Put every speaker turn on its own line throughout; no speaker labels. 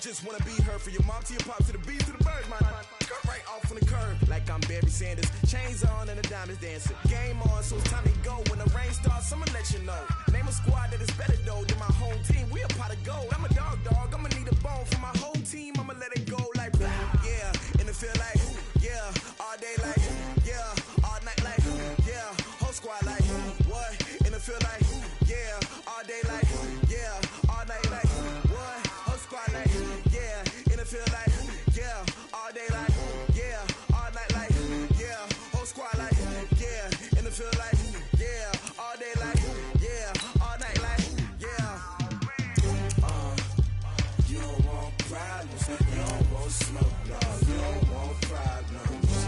just wanna be her. From your mom to your pop to the beat to the bird, man. Cut right off on the curb, like I'm Barry Sanders. Chains on and the diamonds dancing. Game on, so it's time to go. When the rain starts, I'ma let you know. Name a squad that is better though than my home team. We a pot of gold. I'm a dog, I'ma need a bone for my whole team. I'ma let it go like yeah, and it feel like yeah, all day like yeah, all night like yeah, whole squad like what? And it feel like yeah, all day like yeah, all night like what? Whole squad like yeah, and it feel like yeah, all day like yeah, all night like yeah, whole squad like yeah, and it feel like yeah, all day like yeah, all night like yeah. You don't want problems, you don't want smoke, dog. You don't want problems.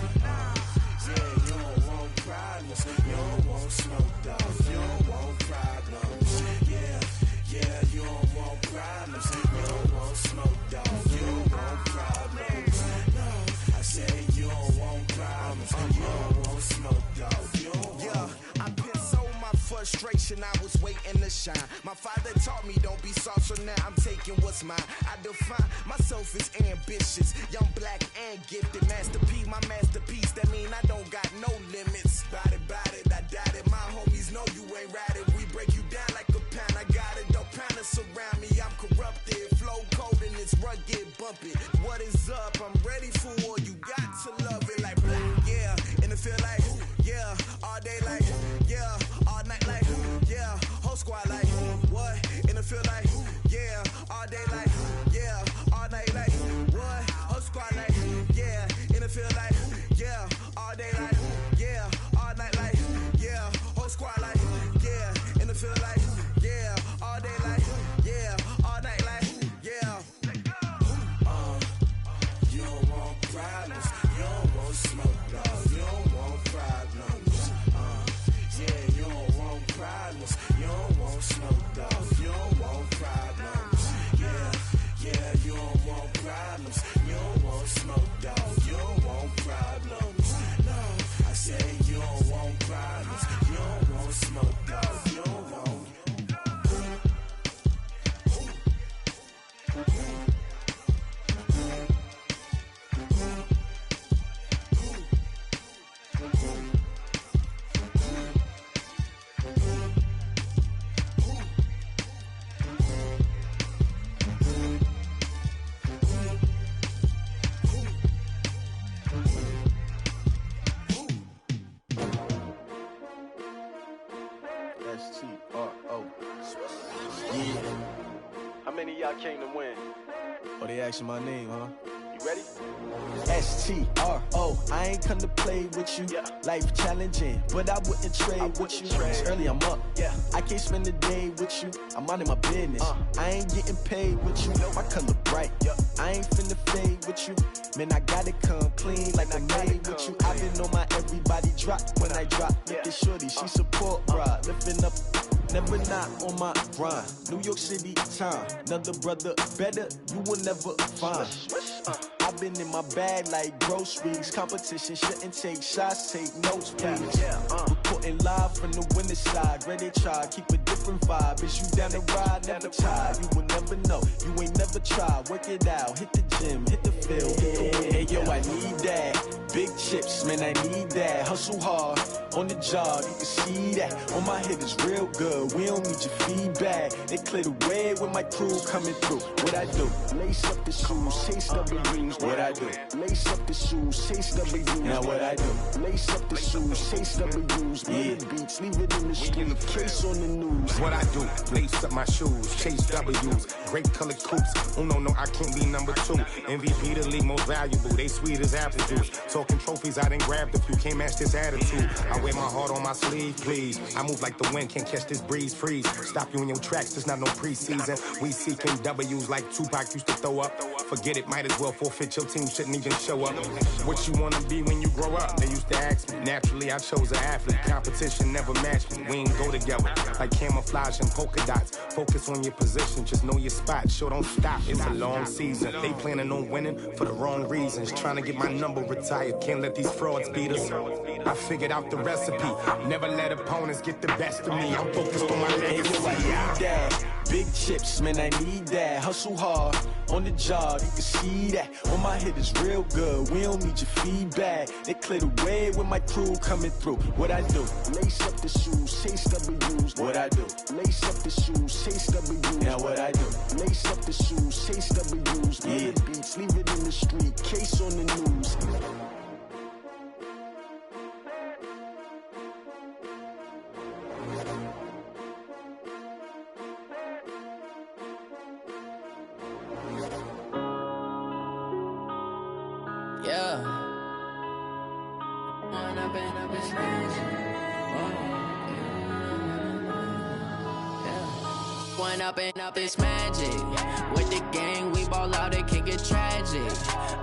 Yeah, you don't want problems, you don't want smoke, dog. You don't want problems. Yeah, yeah, you don't want problems, you don't want smoke, dog. You don't want problems. No, I said you don't want problems, you don't want smoke, dog. You don't want. I put so my frustration, I was waiting to shine. My father taught me don't be soft, so now I'm taking what's mine. I define myself as ambitious, young, black, and gifted. Master P, my masterpiece, that mean I don't got no limits. Bout it, I doubt it. My homies know you ain't ratted. We break you down like a pound. I got it, don't pound us around me. I'm corrupted, flow cold and it's rugged, bump it. What is up? I'm ready for war. You got to love it like black, yeah. And it feel like yeah, all day like yeah, all night like yeah, whole squad like what? And it feel like yeah, all day like yeah, all night like what? Whole squad like yeah, and it feel like yeah, all day like yeah, all night like yeah, whole squad like yeah, and it feel like yeah, all day like yeah, all night like yeah. You don't want problems, you don't want smoke, dog. You don't want problems. Yeah, you don't want problems, you don't want smoke, dog. You don't want problems. Yeah, yeah, you don't want problems, you don't want smoke, dog. You don't want problems. No, I say you don't want problems, you don't want smoke, dog. You don't want.
S-T-R-O. Yeah. How many of y'all came to win? Oh, they asking my name, huh? You ready? S-T-R-O. I ain't come to play with you. Yeah. Life challenging, but I wouldn't trade with you. It's early, I'm up. Yeah. I can't spend the day with you. I'm minding my business. I ain't getting paid with you. My color bright. I ain't finna fade with you. Man, I gotta come clean like I made with you. I've been on my everybody drop when I drop. Look at shorty, she support ride. Lifting up, never not on my grind. New York City time, another brother better you will never find. I've been in my bag like groceries. Competition shouldn't take shots, take notes, please. Reporting live from the winning side. Ready to try, keep a different vibe. Is you down the ride, never tired. You will never know, you ain't never tried. Work it out, hit the gym, hit the field. Hey yo, I need that. Big chips, man, I need that. Hustle hard on the job, you can see that. On my head is real good, we don't need your feedback. They clear the way with my crew coming through. What I do? Lace up the shoes, chase W's. What I do? Lace up the shoes, chase W's. Now what I do? Lace up the shoes, chase W's. Yeah. Beats, leave it in the street, case on the news.
What I do? Lace up my shoes, chase W's. Great colored coops. Oh no, I can't be number 2. MVP the league most valuable. They sweet as apple juice. Talking trophies, I done grabbed a few. Can't match this attitude. I wear my heart on my sleeve, please. I move like the wind, can't catch this breeze. Freeze. Stop you in your tracks, there's not no preseason. We seeking W's like Tupac used to throw up. Forget it, might as well forfeit. Your team shouldn't even show up. What you wanna be when you grow up? They used to ask me. Naturally, I chose an athlete. Competition never matched me. We ain't go together like camouflage and polka dots. Focus on your position, just know your spot. Sure, don't stop. It's a long season. They planning on winning. for the wrong reasons. Trying to get my number retired, can't let these frauds beat us. I figured out the recipe, never let opponents get the best of me. I'm focused on my legacy.
I need that. Big chips, man, I need that. Hustle hard, on the job, you can see that. On my hit is real good, we don't need your feedback. They clear the way with my crew coming through. What I do? Lace up the shoes, chase W's. What I do? Lace up the shoes, chase W's. Now what I do? Lace up the shoes, chase W's. Yeah. Beats, leave it in the street, case on the news.
Up it's magic. With the gang, we ball out, it can get tragic.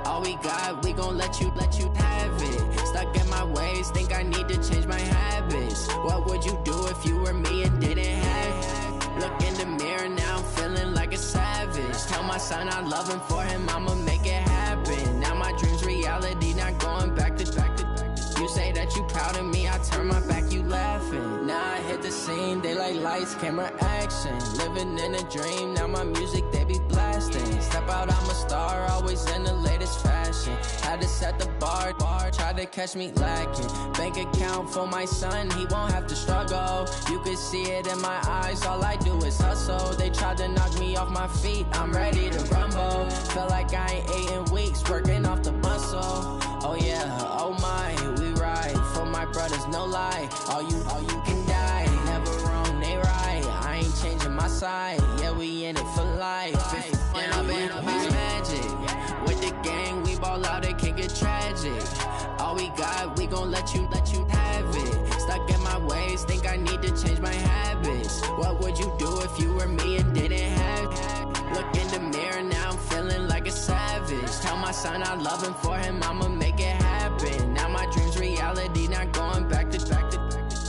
All we got, we gon' let you have it. Stuck in my ways, think I need to change my habits. What would you do if you were me and didn't have it? Look in the mirror, now I'm feeling like a savage. Tell my son I love him, for him I'ma make it happen. Now my dream's reality, not going back to. You say that you proud of me, I turn my back, you laughing. Now I hit the scene, they like lights, camera, action. Living in a dream, now my music, they be blasting. Step out, I'm a star, always in the latest fashion. Had to set the bar, try to catch me lacking. Bank account for my son, he won't have to struggle. You can see it in my eyes, all I do is hustle. They tried to knock me off my feet, I'm ready to rumble. Feel like I ain't ate in weeks, working off the muscle. Oh yeah, oh my, we ride for my brothers, no lie. All you can die, never wrong, they right. I ain't changing my side, yeah, we in it for life. When I've been up is magic. With the gang, we ball out, it can get tragic. All we got, we gon' let you have it. Stuck in my ways, think I need to change my habits. What would you do if you were me and didn't have it? Look in the mirror, now I'm feeling like a savage. Tell my son I love him, for him I'ma make it happen. Now my dream's reality, not going back to.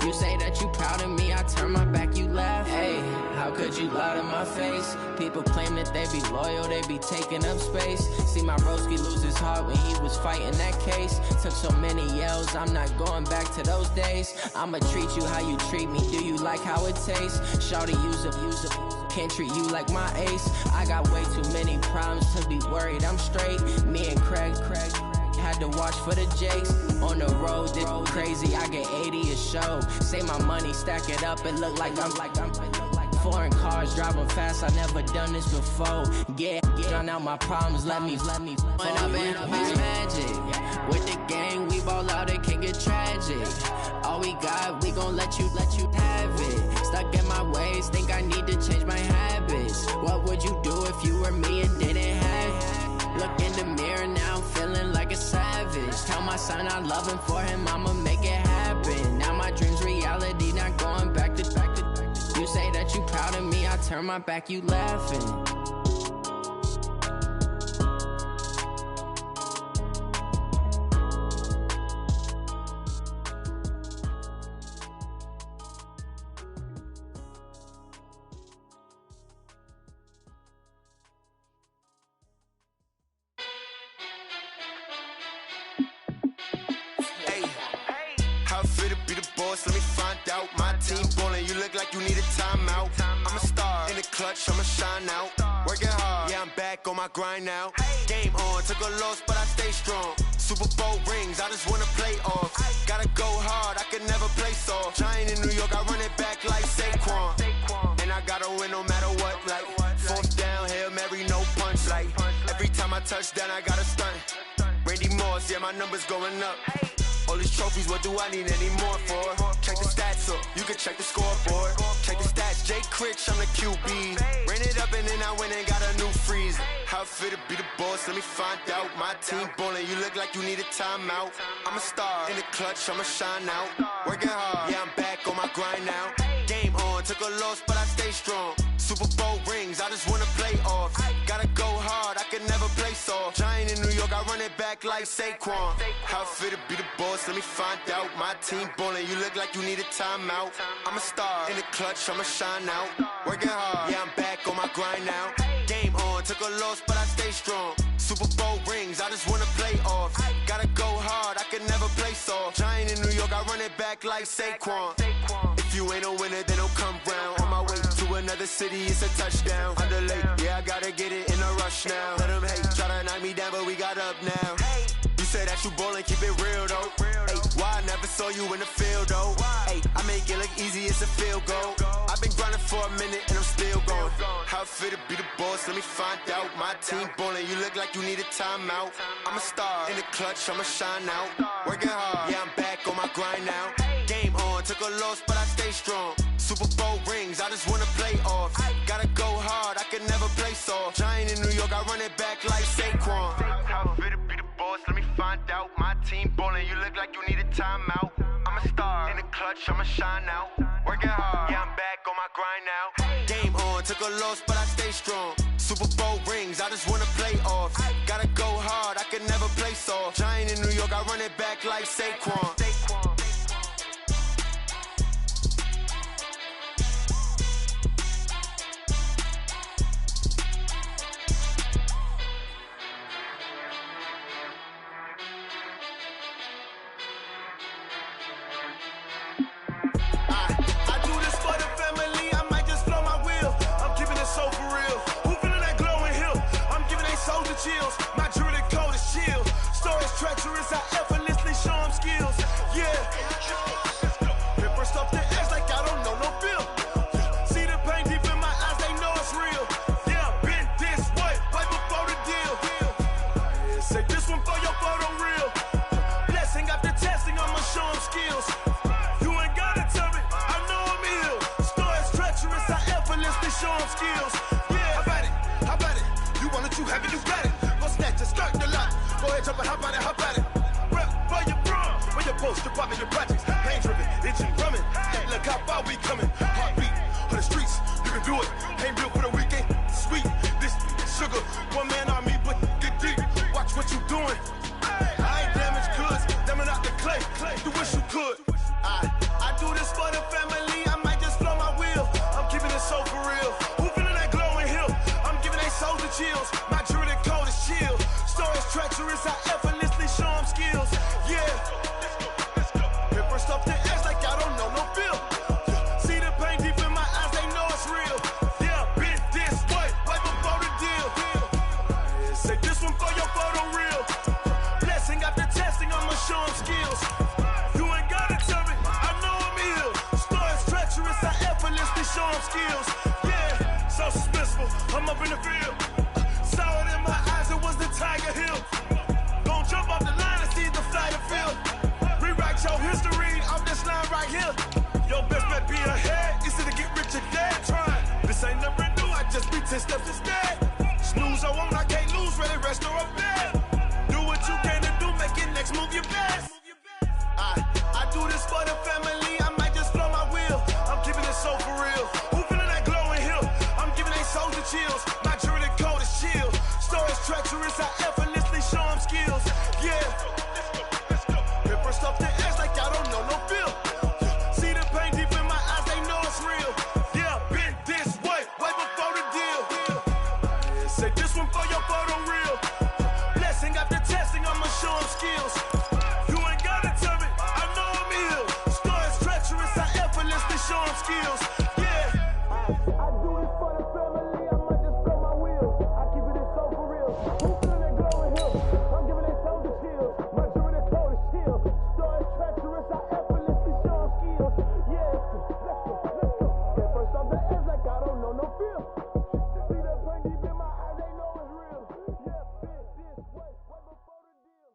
You say that you proud of me, I turn my back, you laugh. Hey, how could you lie to my face? People claim that they be loyal, they be taking up space. See my broski lose his heart when he was fighting that case. Took so many yells, I'm not going back to those days. I'ma treat you how you treat me, do you like how it tastes? Shawty, use up, can't treat you like my ace. I got way too many problems to be worried, I'm straight. Me and Craig had to watch for the Jakes. On the road, this crazy, I get 80 a show. Say my money, stack it up, it look like I'm foreign cars, driving fast, I never done this before. Yeah, drown out my problems, let me. When I've been up is magic. With the gang, we ball out, it can get tragic. All we got, we gon' let you have it. Stuck in my ways, think I need to change my habits. What would you do if you were me and didn't have it? Look in the mirror, now I'm feeling like a savage. Tell my son I love him, for him I'ma make it happen. Now my dream's reality, not going back to. You say that you proud of me, I turn my back, you laughing.
Let me find out. My team ballin', you look like you need a timeout. I'm a star in the clutch, I'ma shine out. Working hard, yeah, I'm back on my grind now. Game on, took a loss, but I stay strong. Super Bowl rings, I just wanna play off. Gotta go hard, I can never play soft. Giant in New York, I run it back like Saquon. And I gotta win no matter what, like fourth down, Hail Mary, no punch. Like every time I touch down, I gotta stunt. Randy Moss, yeah, my numbers going up. All these trophies, what do I need any more for? Check the stats up, you can check the scoreboard. Check the stats, Jay Critch, I'm the QB. Ran it up and then I went and got a new freeze. How it feel to be the boss, let me find out. My team ballin', you look like you need a timeout. I'm a star in the clutch, I'ma shine out. Working hard, yeah, I'm back on my grind now. Game on, took a loss, but I stay strong. Super Bowl rings, I just wanna play off. Gotta go hard, I can never play soft. Giant in New York, I run it back like Saquon. How it feel to be the boss, let me find out. My team ballin', you look like you need a timeout. I'm a star in the clutch, I'ma shine out. Working hard, yeah, I'm back on my grind now. Game on, took a loss, but I stay strong. Super Bowl rings. like Saquon. If you ain't a winner, then don't come round. On my way to another city, it's a touchdown. Underlay, yeah, I gotta get it in a rush now. Let them hate, try to knock me down, but we got up now. You say that you ballin', keep it real though. Ay, why I never saw you in the field though? Ay, I make it look easy, it's a field goal. I've been grinding for a minute and I'm still going. How it feel to be the boss, let me find out. My team ballin', you look like you need a timeout. I'm a star in the clutch, I'ma shine out. Working hard, yeah, I'm back on my grind now. Game on, took a loss, but I stay strong. Super Bowl rings, I just wanna play off. Gotta go hard, I can never play soft. Giant in New York, I run it back like Saquon. How it feel to be the boss, let me find out. My team ballin', you look like you need a timeout. I'm a star in the clutch, I'ma shine out. Working hard, yeah, I'm back on my grind now. Game on, took a loss, but I stay strong. Super Bowl rings, I just wanna play off. Gotta go hard, I can never play soft. Giant in New York, I run it back like Saquon.
Chills. My jewelry code is chill. Stories treacherous, I effortlessly show them skills. Yeah. Paper stuff the edge like I don't know no feel. See the pain deep in my eyes, they know it's real. Yeah, been this way, way before the deal. Say this one for your photo real. Blessing after testing, I'ma show them skills. You ain't gotta tell me, I know I'm ill. Stories treacherous, I effortlessly show them skills. Yeah, how about it? How about it? You want it, you have it, you got it. Go snatch it, start the lot. Go ahead, jump it, hop on it, hop on it. Rep for your bro, for your post, department, your projects. Pain driven, itching, drumming. Hey, look how far we coming. Heartbeat on the streets, you can do it. Ain't built for the weekend. Sweet, this sugar, one man army, but get deep. Watch what you doing. I ain't damaged goods, damn out the clay. You wish you could. I do this for the family. I might just blow my wheel. I'm keeping it so for real. Who feeling that glowing hill? I'm giving they souls the chills. My jewelry code is chill. Stories treacherous, I effortlessly show them skills. Yeah. Paper stuff the edge like I don't know no feel. See the pain deep in my eyes, they know it's real. Yeah, been this way, way before the deal. Say this one for your photo real. Blessing after testing, I'ma show them skills. You ain't gotta tell me, I know I'm ill. Stories treacherous, I effortlessly show them skills. Yeah, so suspenseful, I'm up in the field. Saw it in my eyes, it was the Tiger Hill. Gon' jump off the line and see the flight of field. Rewrite your history off this line right here. Your best bet be ahead, easy to get rich or dead trying. This ain't never new, I just be 10 steps instead. Snooze or won't, I can't lose, ready, rest or a bed. Do what you can to do, make it next move your best. I do this for the family, I might just blow my wheel. I'm keeping it so for real. Who feeling that glowing hill? I'm giving they souls the chills. My jewelry code is chill. Stories treacherous, I effortlessly show them skills. Yeah. Paper stuff the edge like I don't know no feel. See the pain deep in my eyes, they know it's real. Yeah, been this way, way before the deal. Say this one for your photo real. Blessing after testing, I'ma show them skills. You ain't gotta tell me, I know I'm ill. Stories treacherous, I effortlessly show them skills. Yeah. I do this for the family, I might just blow my wheel. I keep it so for real. Who feeling that glowing hill? I'm giving they souls the chills. My jewelry code is chill. Stories treacherous, I effortlessly show them skills. Yeah, let's go. Get first off the edge like I don't know no feel. See that pain deep in my eyes, they know it's real. Yeah, been this way, way before the deal.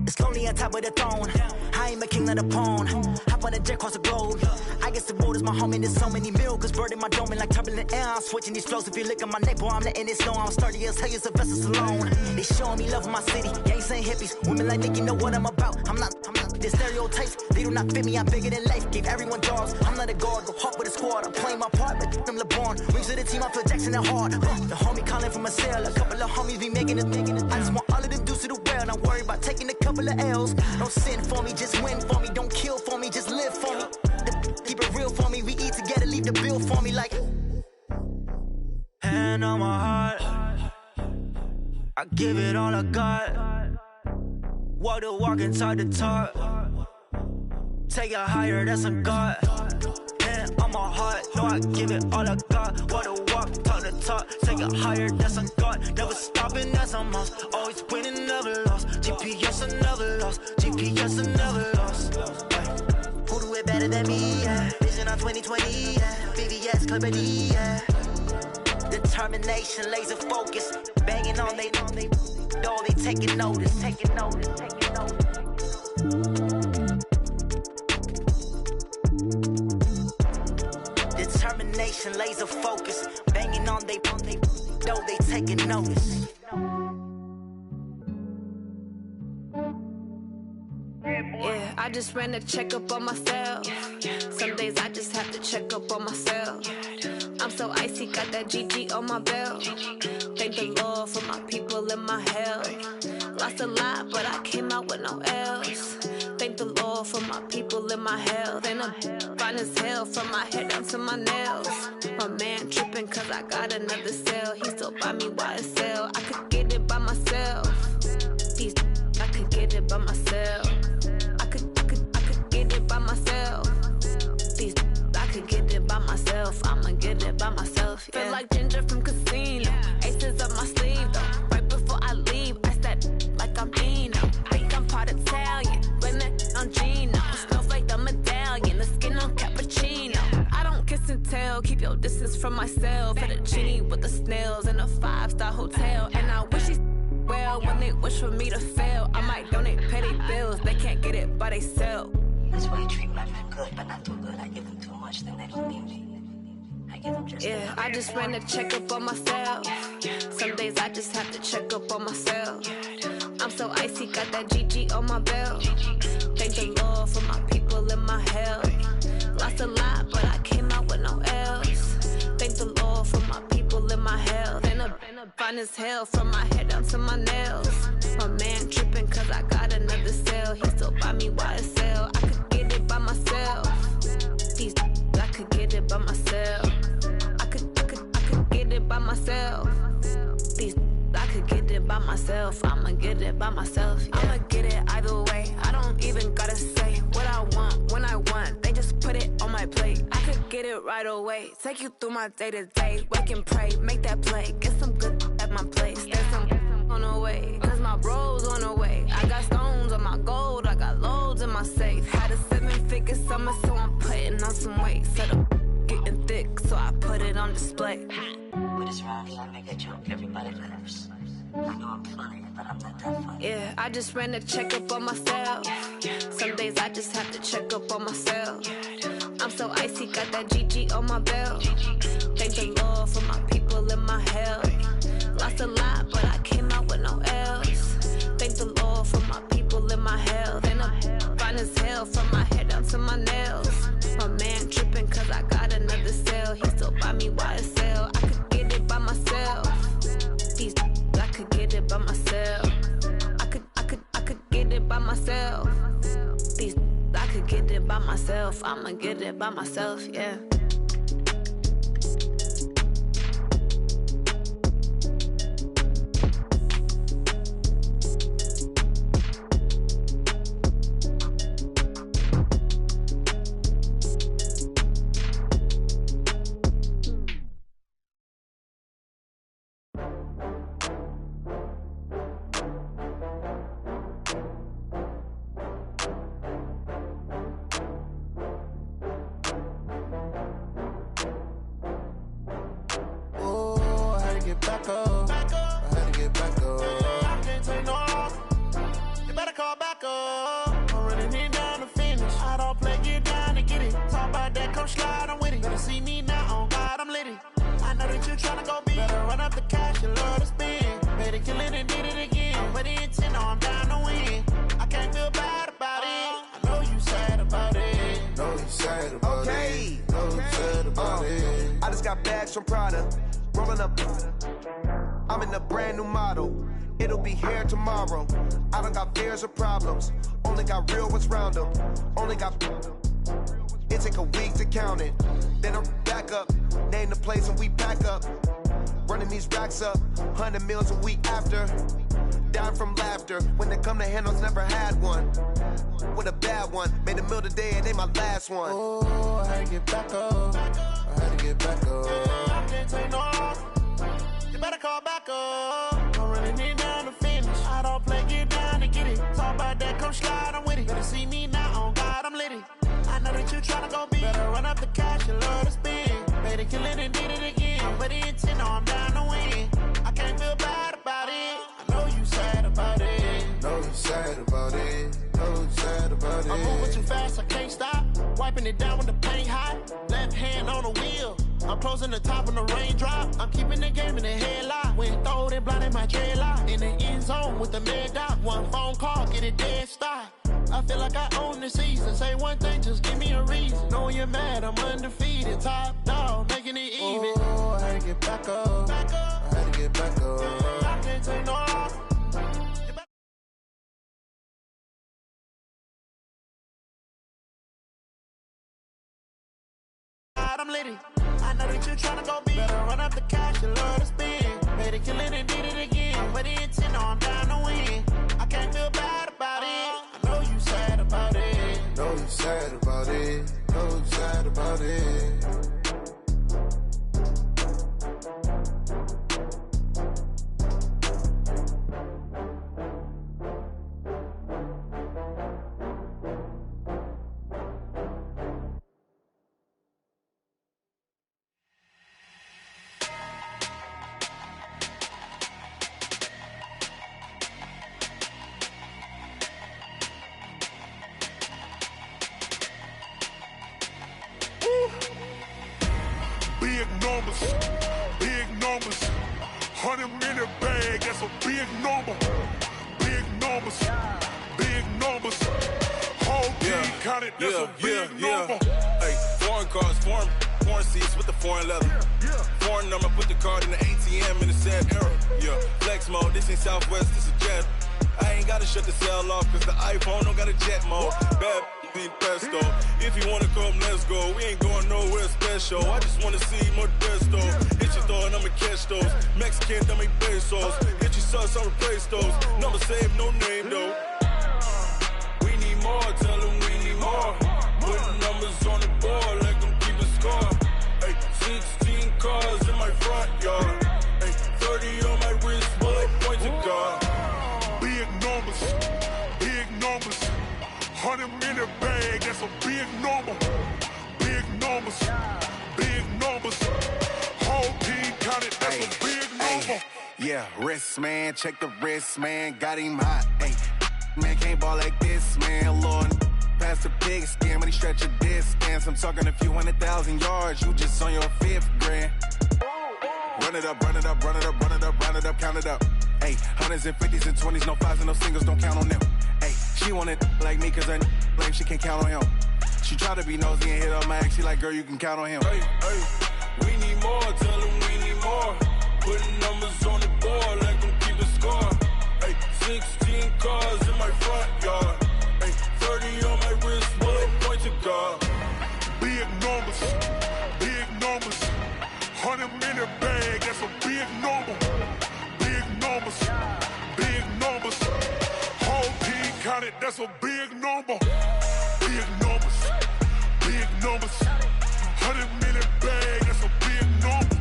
It's lonely on top of the throne. I ain't a king of the pawn. Hop on a jet across the globe. I guess the road is my home and there's so many milkers burning my dome and like turbulent air. I'm switching these flows. If you look at my neck, boy, I'm letting it snow. I'm sturdy as hell, it's a vessel alone. They showing me love in my city. Gangs ain't hippies. Women like Nick, you know what I'm about. I'm not the stereotypes. They do not fit me. I'm bigger than life. Gave everyone dogs. I'm not a guard. Go hard with a squad. I'm playing my part like them LeBron. Rings to the team. I feel Jackson and hard. The homie calling from a cell. A couple of homies be making it. I just want all of them dudes to do well. Not worry about taking a couple of L's. Don't sin for me, just win for me. Don't kill for me, just live for me. Keep it real for me. We eat keep the bill for me like. Hand on my heart, I give it all I got. Walk the walk and talk the talk. Take it higher, that's a God. Hand on my heart, no, I give it all I got. Walk the walk, talk the talk. Take it higher, that's a God. Never stopping, that's a must. Always winning, never lost. GPS, I never lost. GPS, I never lost. Who do it better than me? Yeah. Vision on 2020, yeah. VVS, Clippity, yeah. Determination, laser focus, banging on they, though they taking notice. Determination, laser focus, banging on they, though they taking notice.
Yeah, I just ran a checkup on myself. Some days I just have to check up on myself. I'm so icy, got that GG on my belt. Thank the Lord for my people and my health. Lost a lot, but I came out with no else. Thank the Lord for my people and my health. And I'm fine as hell from my head down to my nails. My man tripping cause I got another cell. He still buy me YSL. I could get it by myself. These I could get it by myself. I could get it by myself. These I could get it by myself. I'ma get it by myself. Yeah. Feel like Ginger from Casino. Aces up my sleeve though. Right before I leave, I step like I'm Dino. Think I'm part Italian, blame that on Gino. Snowflake the medallion, the skin on cappuccino. I don't kiss and tell, keep your distance from myself. Fettuccine with the snails in a 5-star hotel. And I wish he's well when they wish for me to fail. I might donate petty bills, they can't get it by themselves.
That's why you treat my friend good, but not too good. I give them too much, then they don't need me. I give them just
yeah, I just ran a checkup on myself. Some days I just have to check up on myself. I'm so icy, got that GG on my belt. Thank the Lord for my people and my health. Lost a lot, but I came out with no else. Thank the Lord for my people and my health. And I'm fine as hell from my head down to my nails. My man tripping cause I got another cell. He still buy me YSL. I could get it by myself. These I could get it by myself. I could get it by myself. These I could get it by myself. I'ma get it by myself. Yeah. I'ma get it either way. I don't even gotta say what I want when I want. They just put it on my plate. I could get it right away. Take you through my day to day. Wake and pray, make that play. Get some good at my place. There's some on the way. Cause my bro's on the way. I got stones on my gold. I got loads in my safe. Had a 7-figure summer, so I'm putting on some weight. Set up getting thick, so I put it on display.
With this round here, I make a joke, everybody laughs. I know I'm funny, but I'm not that funny.
Yeah, I just ran a checkup on myself. Some days I just have to check up on myself. I'm so icy, got that GG on my belt. Thank the Lord for my people and my health. Lost a lot, but I came out with no else. Thank the Lord for my people and my health. And I'm fine as hell from my head down to my nails. My man tripping cause I got another cell. He still buy me YSL. I could get it by myself. These I could get it by myself. I could get it by myself. These I could get it by myself. I'ma get it by myself, yeah.
From Prada, rolling up. I'm in a brand new model. It'll be here tomorrow. I don't got fears or problems. Only got real ones round them. Only got. It take a week to count it. Then I'm back up, name the place and we pack up. Running these racks up, 100 meals a week after. Dying from laughter, when they come to handles, never had one. With a bad one, made a meal today and they my last one.
Oh, I had to get back up, I had to get back up. I can't take no off, you better call back up. I'm running it down to finish, I don't play, get down to get it. Talk about that, come slide, I'm with it. Better see me now, on God, I'm litty. I know that you tryna go big, better run up the cash and love to spend. Made a killing and did it again, I'm with the intent, I'm down to win. I can't feel bad about it, I know you sad about it.
Know you sad about it, know you sad about it.
I'm moving too fast, I can't stop. Wiping it down when the paint hot. Left hand on the wheel. I'm closing the top when the raindrop. I'm keeping the game in the headlock. When throwed and blinded my dreadlock. In the end zone with the mad dot. One phone call, get it dead stop. I feel like I own the season. Say one thing, just give me a reason. Knowing you're mad, I'm undefeated. Top dog, making it even.
Oh, I had to get back up. I had to get back up.
I can't take no off. I'm litty. I know that you tryna go big. Better run up the cash, you love to spend. Made a killing and did it again. With the intent, I'm down to win. I can't feel bad about it. I know you sad about it.
Know you sad about it. Know you sad about it.
Big numbers, 100-minute bag, that's a big number. Big numbers, whole team counted, that's a big number.
Hey, foreign cars, foreign seats with the foreign leather. Foreign number, put the card in the ATM in the sad era. Yeah, flex mode, this ain't Southwest, this a jet. I ain't gotta shut the cell off, cause the iPhone don't got a jet mode. Bad be pesto. If you wanna come, let's go. We ain't going nowhere special. I just wanna see Modesto. Hit your thought, I'ma catch those. Mexican, dummy pesos. Hit your sus, I'll replace those. Number saved, no name though. We need more, tell them we need more. Putting numbers on the board like I'm keeping score. Hey, 16 cars in my front yard. Hey, 30 on my wrist, bullet point to God.
Big numbers, 100-minute bag, that's a big number. Big numbers, whole team counted, that's a big number.
Yeah, wrist man, check the wrist man, got him hot. Ay, man can't ball like this, man. Lord, past the pig skin, when he stretch a distance. I'm talking a few 100,000 yards, you just on your 5th grand. Run it up, count it up. Ay, 100s and 50s and 20s, no 5s and no singles, don't count on them. Ay, she want it like me, cause her blame, she can't count on him. She try to be nosy and hit up my ex, she like, girl, you can count on him.
Hey, we need more, tell them we need more. Putting numbers on the board like I'm keeping score. Hey, 16 cars in my front yard. Hey, 30 on my wrist, bullet point to God.
Big numbers, 100-minute bag, that's a big number. Big numbers, whole team counted, that's a big number. Big numbers, 100-minute bag, that's a big number.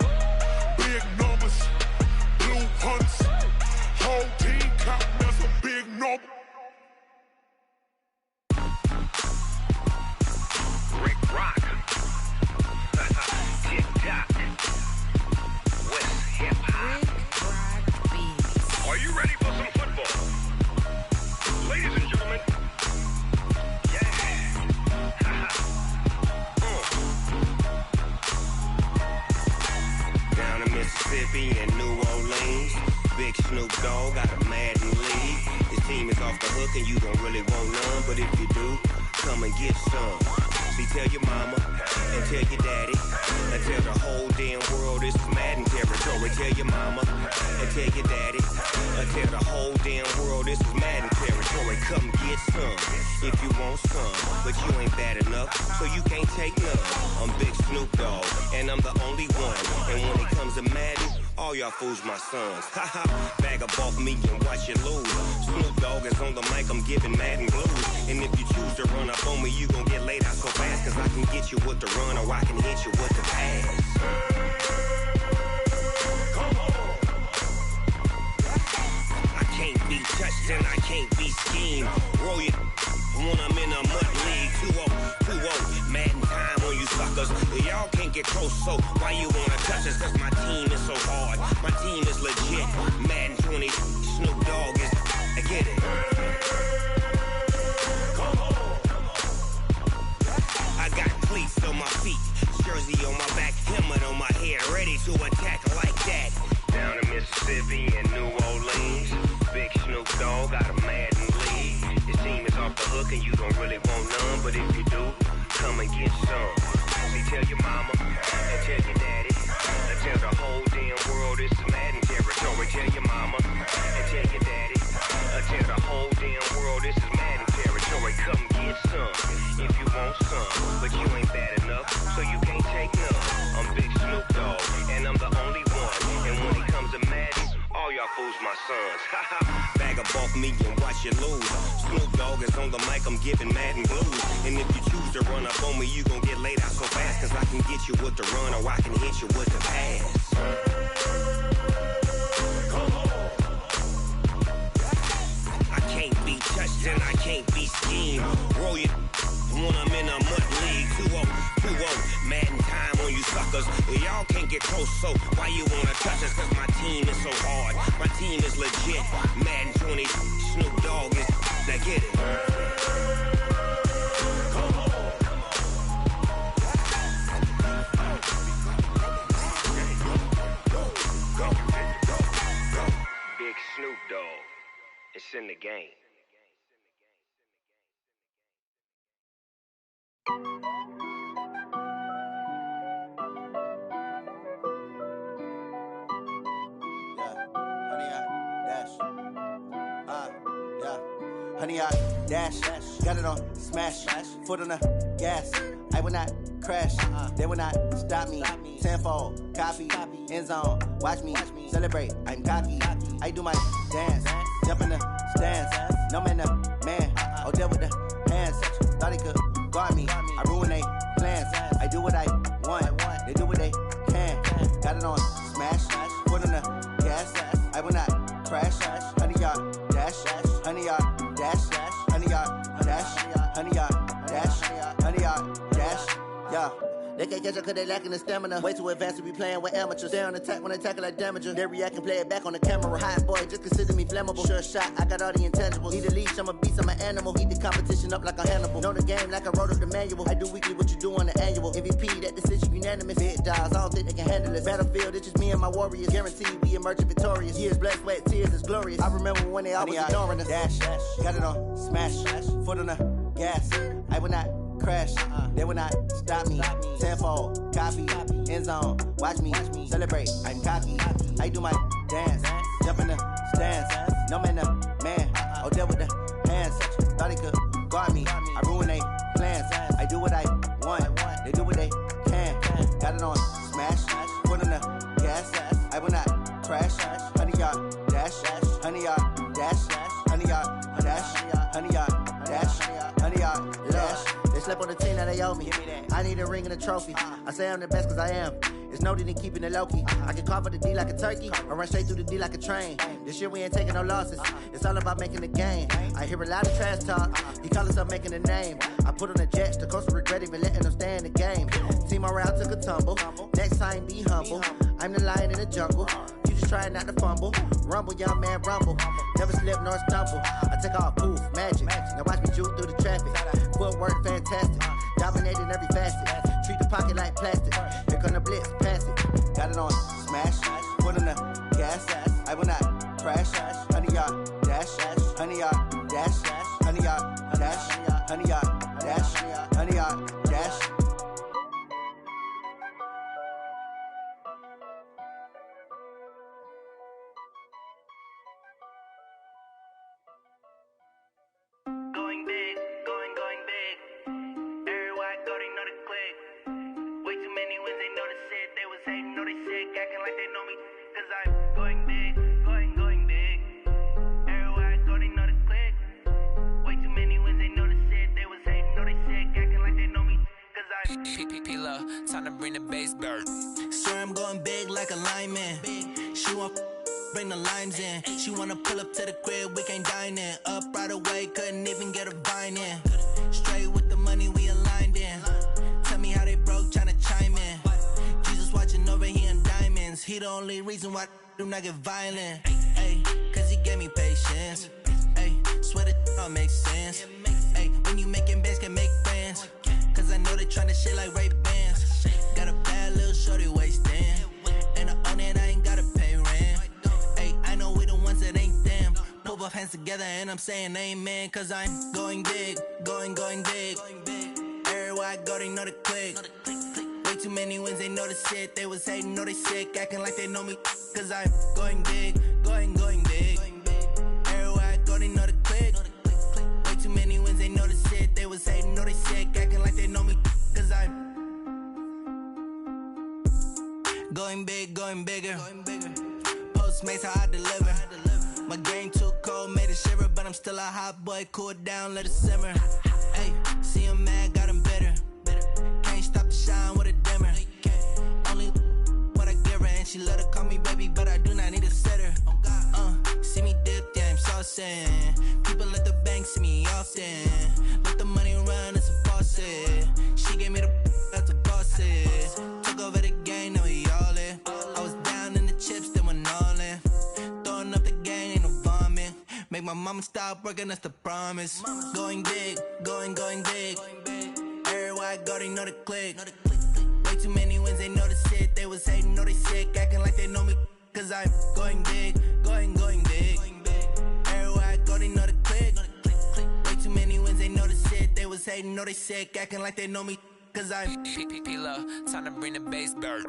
Big numbers, blue hunts, whole team counting, that's a big number.
Rick Rock, TikTok, West Hip Hop. Are you ready for some football? Ladies and gentlemen,
Down in Mississippi and New Orleans, Big Snoop Dogg got a Madden league. His team is off the hook and you don't really want none, but if you do, come and get some. See, tell your mama and tell your daddy and tell the whole damn world this is Madden territory. Tell your mama and tell your daddy and tell the whole damn world this is Madden territory. Come get get some if you want some, but you ain't bad enough, so you can't take none. I'm Big Snoop Dogg, and I'm the only one. And when it comes to Madden, all y'all fools my sons. Haha, bag up off me and watch you lose. Snoop Dogg is on the mic, I'm giving Madden blues. And if you choose to run up on me, you gon' get laid out so fast, cause I can get you with the run or I can hit you with the pass. I can't be touched and I can't be schemed. Roll you when I'm in a mud league. 2-0, Madden time on you suckers. Y'all can't get close, so why you wanna touch us? Cause my team is so hard, my team is legit. Madden 20, Snoop Dogg is, I get it. I got cleats on my feet, jersey on my back, helmet on my head, ready to attack like that. Down in Mississippi and New Orleans, Big Snoop Dogg got a Madden league. His team is off the hook and you don't really want none, but if you do, come and get some. See, tell your mama and tell your daddy, and tell the whole damn world this is Madden territory. Tell your mama and tell your daddy, and tell the whole damn world this is Madden territory. Come get some if you want some, but you ain't bad enough, so you can't take none. I'm Big Snoop Dogg, and I'm the only one. And when it comes to Madden, all y'all fools my sons. Bag up off me and watch you lose. Snoop Dogg is on the mic, I'm giving Madden blues. And if you choose to run up on me, you gon' get laid out so fast, cause I can get you with the run or I can hit you with the pass. I can't be touched and I can't be schemed. Roll you when I'm in a mud league. 2-0, Madden time on you suckers. Y'all can't get close, so why you wanna touch us? Cause my team is so hard, my team is legit. Madden 20, Snoop Dogg is, now get it. Big Snoop Dogg, it's in the game.
Honey, I dash, got it on smash, foot on the gas. I will not crash, they will not stop me. Tenfold, copy, end zone, watch me celebrate. I'm cocky, I do my dance, jump in the stands. No man, the man, oh, there with the hands. Thought he could guard me, I ruin they plans. I do what I want, they do what they can. Got it on smash, foot on the gas. I will not crash, honey, y'all dash, honey, y'all dash, honey, y'all dash, honey, y'all dash, honey, y'all dash, yeah. They can't catch up cause they lacking the stamina. Way too advanced to be playing with amateurs. Stay on attack when they tackle like damager. They react and play it back on the camera. Hot boy, just consider me flammable. Sure shot, I got all the intangibles. Need a leash, I'm a beast, I'm an animal. Eat the competition up like a Hannibal. Know the game like I wrote up the manual. I do weekly what you do on the annual. MVP, that decision unanimous. Big dogs, I don't think they can handle it. Battlefield, it's just me and my warriors. Guaranteed we emerging victorious. Years, blood, sweat, tears, it's glorious. I remember when they always ignoring us. Dash, got it on smash, foot on the gas. I will not crash, they will not stop me. Tenfold, copy, end zone, watch me celebrate. I'm cocky, I do my dance, jump in the stands. No man, the man, oh, there with the hands. Thought he could guard me, I ruin they plans. I do what I want, they do what they can. Got it on smash, foot on the gas. I will not crash, honey, y'all dash, honey, y'all dash, honey, y'all dash, honey, y'all dash, honey, y'all dash. They slept on the team that they owe me. I need a ring and a trophy. I say I'm the best cause I am. It's no need in keeping it low-key. I can carve up the D like a turkey or run straight through the D like a train. This year we ain't taking no losses. It's all about making the game. I hear a lot of trash talk. He call himself making a name. I put on the Jets. The coach regret even letting them stay in the game. Team morale took a tumble. Next time be humble. I'm the lion in the jungle. You just trying not to fumble. Rumble, young man, rumble. Never slip nor stumble. I take off, poof, magic. Now watch me juke through the traffic. Footwork fantastic. Dominating every facet. Treat the pocket like plastic. Here come the blitz, pass it. Got it on smash. Foot on the gas. I will not crash. Honey, y'all dash. Honey, y'all dash. Honey, y'all dash. Honey, y'all dash. Honey, y'all dash.
Going
Time to bring the bass back.
Swear I'm going big like a lineman. She want bring the limes in. She wanna pull up to the crib, we can't dine in. Up right away, couldn't even get a vine in. Straight with the money we aligned in. Tell me how they broke, tryna chime in. Jesus watching over here in diamonds. He the only reason why I do not get violent. Ay, cause he gave me patience. Ay, swear that all makes sense. Ay, when you making bands can make friends. Cause I know they tryna shit like Ray-Bans. Got a bad little shorty wasting. And I own it, I ain't gotta pay rent. Ay, I know we the ones that ain't them. Pull both hands together and I'm saying amen. Cause I'm going big, going big. Everywhere I go, they know the click. Way too many wins, they know the shit. They was hating, know they sick, acting like they know me. Cause I'm going big, going big. Everywhere I go, they know the click. Way too many wins, they know the shit. They was hating, know they sick, acting like they know me. Cause I'm going big, going bigger. Postmates, how I deliver. My game too cold, made it shiver. But I'm still a hot boy, cool it down, let it simmer. Hey, see him mad, got him bitter. Can't stop the shine with a dimmer. Only what I give her, and she love to call me baby, but I do not need a sitter. See me dip, yeah, I'm saucing. People at the bank see me often. Let the money run, it's a faucet. She gave me the that's a boss is. Took over the game, now we all in. I was down in the chips, then went all in. Throwing up the game, ain't no vomit. Make my mama stop working, that's the promise. Going big, going big. Everywhere I go, they know the click. Way too many wins, they know the shit. They was hating, know they sick, acting like they know me. Cause I'm going big, going big. Everywhere I go, they know the click. Way too many wins, they know the shit. They was hating, know they sick, acting like they know me. Cause I'm
time to bring the bass back.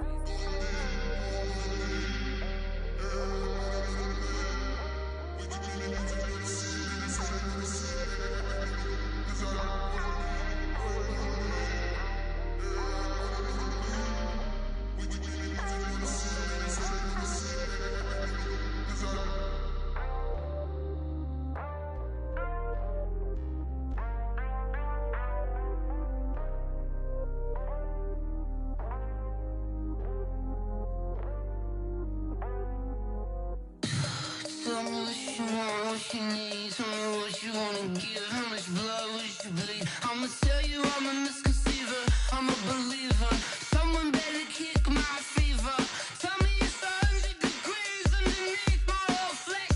Tell me what you want, what you need. Tell me what you wanna give. How much blood would you bleed? I'ma tell you I'm a misconceiver. I'm a believer. Someone better kick my fever. Tell me it's 100 degrees underneath my whole flesh.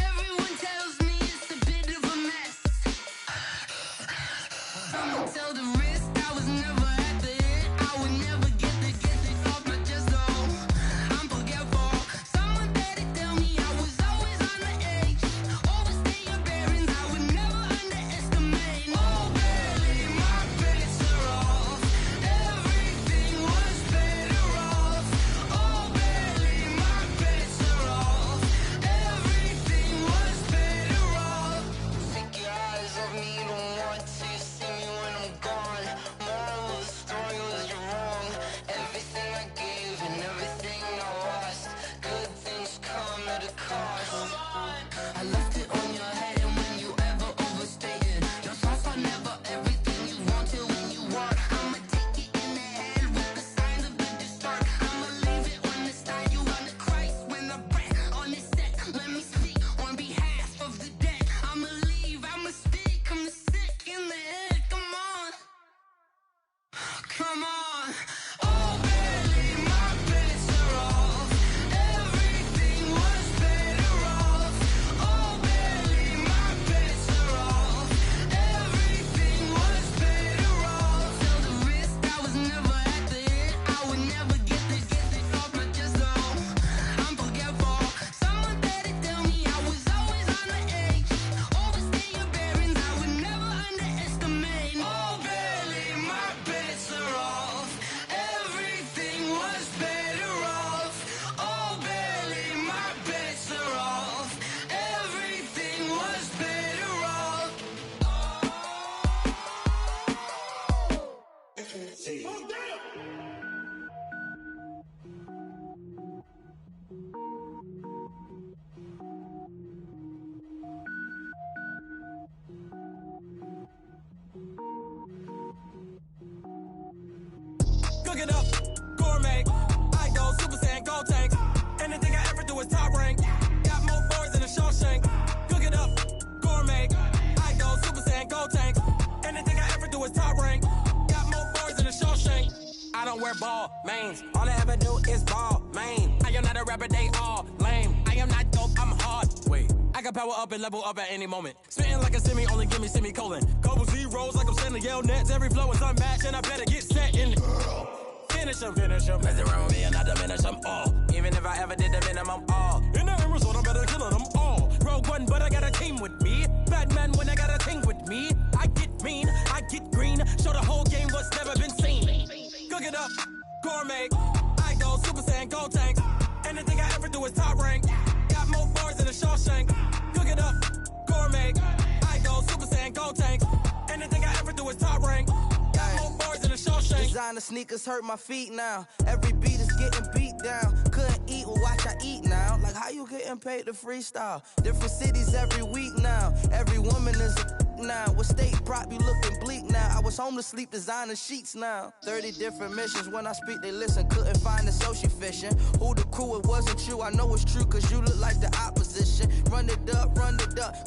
Everyone tells me it's a bit of a mess. I'ma tell the risk I was never at the end. I would never get the off my chest though. I'm forgetful. Someone better tell me I was always on the edge. Overstay your bearings, I would never underestimate. Oh baby, my credits are off. Everything was better off. Oh baby, my credits are off. Everything was better off. Take your eyes off me, you don't want to see me when I'm gone. Moral of the story was you're wrong. Everything I gave and everything I lost. Good things come at a cost. I left it on your head, and when you ever overstated, your thoughts are never everything you wanted when you want. I'ma take it in the head with the signs of the distort. I'ma leave it on the side. You on the Christ when I breath on this set. Let me speak on behalf of the dead. I'ma leave, I'ma speak, I'm the
ball, mains. All I ever do is ball, main. I am not a rapper, they all lame. I am not dope, I'm hard. Wait, I can power up and level up at any moment. Spitting like a semi, only give me semicolon. Couple zeros like I'm sending yell nets. Every flow is unmatched, and I better get set in. Finish them. Mess around with me and I diminish them all. Even if I ever did the minimum, all. In the end result, I'm better killing them all. Rogue One, but I got a team with me. Batman when I got a team with me. I get mean, I get green. Show the whole game what's never been seen. Cook it up, gourmet. I go Super Saiyan, Gold Tank. Anything I ever do is top rank. Got more bars than a Shawshank. Cook it up, gourmet. I go Super Saiyan, Gold Tank. Anything I ever do is top rank. Got more bars than a Shawshank.
Designer sneakers hurt my feet now. Every beat is getting beat down. Couldn't eat, well watch I eat now. Like how you getting paid to freestyle? Different cities every week now. Every woman is a now. With state prop, you looking bleak now. I was home to sleep, designer sheets now. 30 different missions. When I speak, they listen. Couldn't find it, so she fishing. Who the crew, it wasn't you. I know it's true, cause you look like the opposition. Run it up.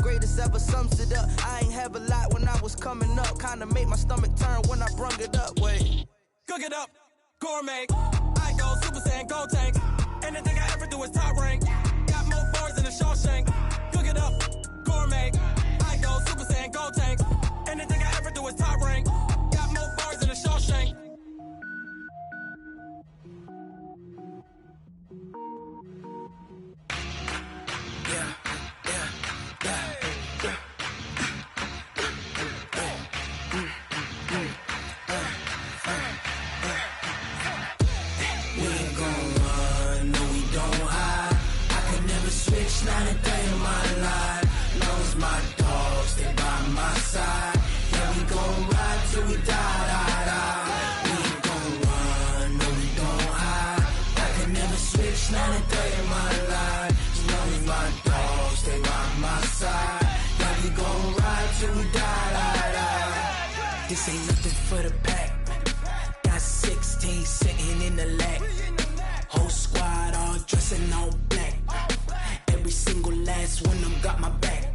Greatest ever sums it up. I ain't have a lot when I was coming up. Kinda made my stomach turn when I brung it up. Wait.
Cook it up, gourmet. I go Super Saiyan, Gold Tank. Anything I ever do is top rank. Got more bars than a Shawshank. Cook it up, gourmet. I go Super Saiyan, Gold Tank. Anything I ever do is top rank. Got more bars than a Shawshank.
Not a day in my life. Knows my dogs, they by my side. Yeah, we gon' ride till we die. We ain't gon' run, no, we don't hide. I can never switch, not a day in my life. As long as my dogs, they by my side. Yeah, we gon' ride till we die.
This ain't nothing for the pack. Got 16 sitting in the lag. Whole squad all dressing all black. Every single last one of them got my back.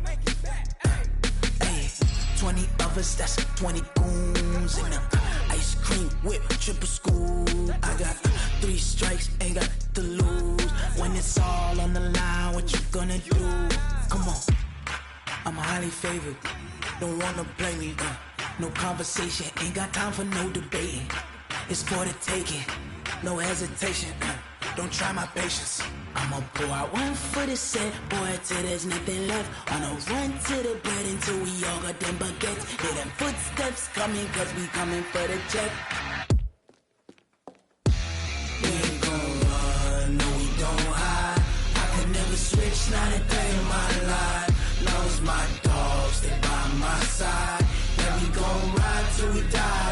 Hey, 20 of us, that's 20 goons in the ice cream whip, triple school. I got 3 strikes, ain't got to lose. When it's all on the line, what you gonna do? Come on, I'm highly favored. Don't wanna play me, no conversation, ain't got time for no debating. It's for the taking, no hesitation. Don't try my patience. I'ma pour out one for the set, boy, till there's nothing left. On a run to the bread until we all got them baguettes. Hear them footsteps coming, cause we coming for the check.
We ain't gon' run, no, we don't hide. I can never switch, not a day in my life. Knows my dogs, they by my side. Yeah, we gon' ride till we die.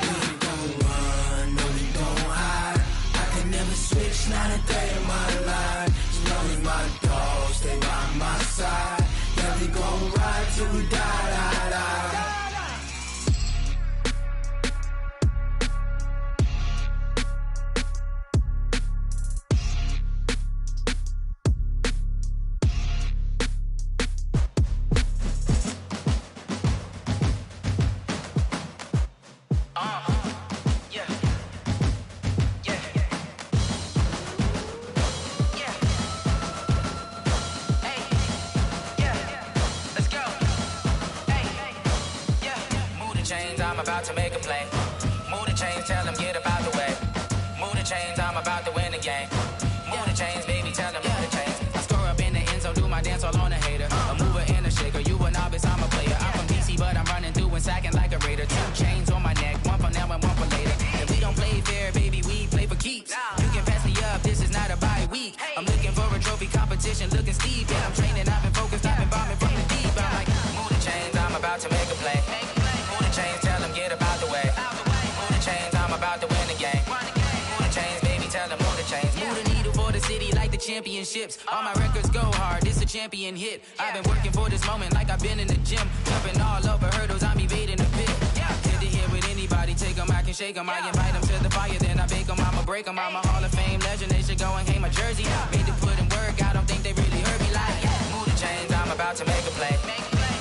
We ain't gon' run, no, we don't hide. I can never switch, not a day in my life. As long as my dogs, they by my side. Yeah, we gon' ride till we die.
I'm about to make a play. Move the chains, tell them get about the way. Move the chains, I'm about to win the game. Move the chains, baby, tell them move the chains. I score up in the end zone, do my dance all on a hater. A mover and a shaker, you a novice, I'm a player. I'm from DC, but I'm running through and sacking like a raider. 2 chains on my neck, one for now and one for later. If we don't play fair, baby, we play for keeps. You can pass me up, this is not a bye week. I'm looking for a trophy competition, looking steep. Yeah, I'm training, I've been focused, I've been bombing from the deep. I'm like, move the chains, I'm about to make a play. Move the chains, tell them get about the way. Move the chains, I'm about to win the game. Move the chains, baby, tell them move the chains. Move the needle for the city like the championships. All my records go hard, this a champion hit. I've been working for this moment like I've been in the gym. Jumping all over hurdles, I'm evading the pit. Hit the hit with anybody, take them, I can shake them. I invite them to the fire, then I bake them, I'ma break them. I'm a Hall of Fame legend, they should go and hang my jersey. Made to put in work, I don't think they really heard me like, move the chains, I'm about to make a play.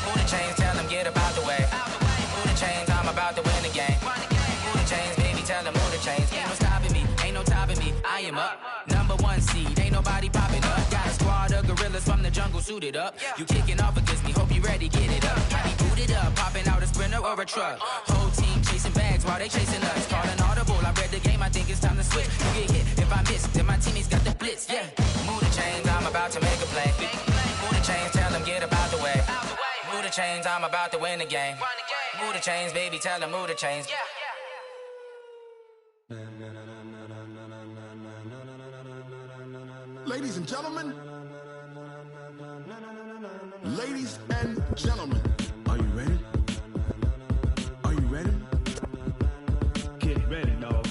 Move the chains, tell them get about the way. Move the chains, I'm about to win the game. Move the chains, baby, tell them move the chains. from the jungle suited up. You kicking off against me, hope you ready, get it up. I be booted up, popping out a Sprinter or a truck. Whole team chasing bags while they chasing us. Calling audible, I read the game, I think it's time to switch. You get hit, if I miss, then my teammates got the blitz, yeah. Move the chains, I'm about to make a play. Move the chains, tell them get about the way. Move the chains, I'm about to win the game. Move the chains, baby, tell them move the chains.
Ladies and gentlemen, ladies and gentlemen,
are you ready? Are you ready? Get ready, dog.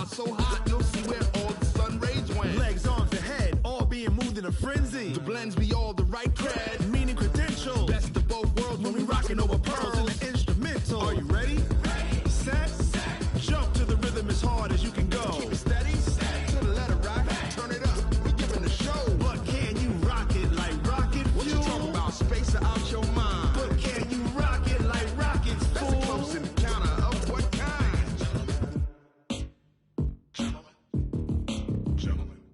So hot, you'll see where all the sun rays went.
Legs, arms, the head, all being moved in a frenzy.
The blends be all the right cred,
meaning credentials.
Best of both worlds when we rockin' over pearls
in the instrumental.
Are you ready?
Set, jump to the rhythm as hard as you can go.
Keep it steady, to the letter right. Turn it up, we giving the show.
But can you rock it like rocket fuel?
What you talking about? Space out your mind.
But can you rock it like rockets, fool?
That's a close encounter of what kind?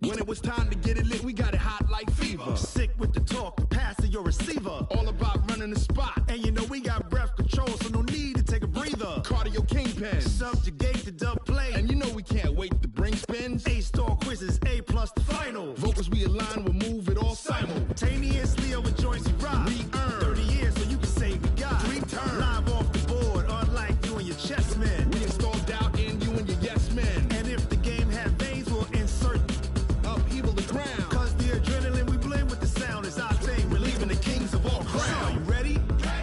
When it was time to get it lit, we got it hot like fever.
Sick with the talk, the pass to your receiver.
All about running the spot.
And you know we got breath control, so no need to take a breather.
Cardio kingpin.
Subjugate the dub play.
And you know we can't wait to bring spins.
A-star quizzes, A+ the final.
Vocals we align, we'll move it all
simultaneously over joints we rock.
We earn
30 years so you can say we got
3 turns.
Live off the board, unlike you and your chess men.
We install doubt in you and your yes men.
And if the game have veins, we'll insert
upheaval the ground.
Cause the adrenaline we blend with the sound is our thing. Relieving the kings of all crowns. Are you ready?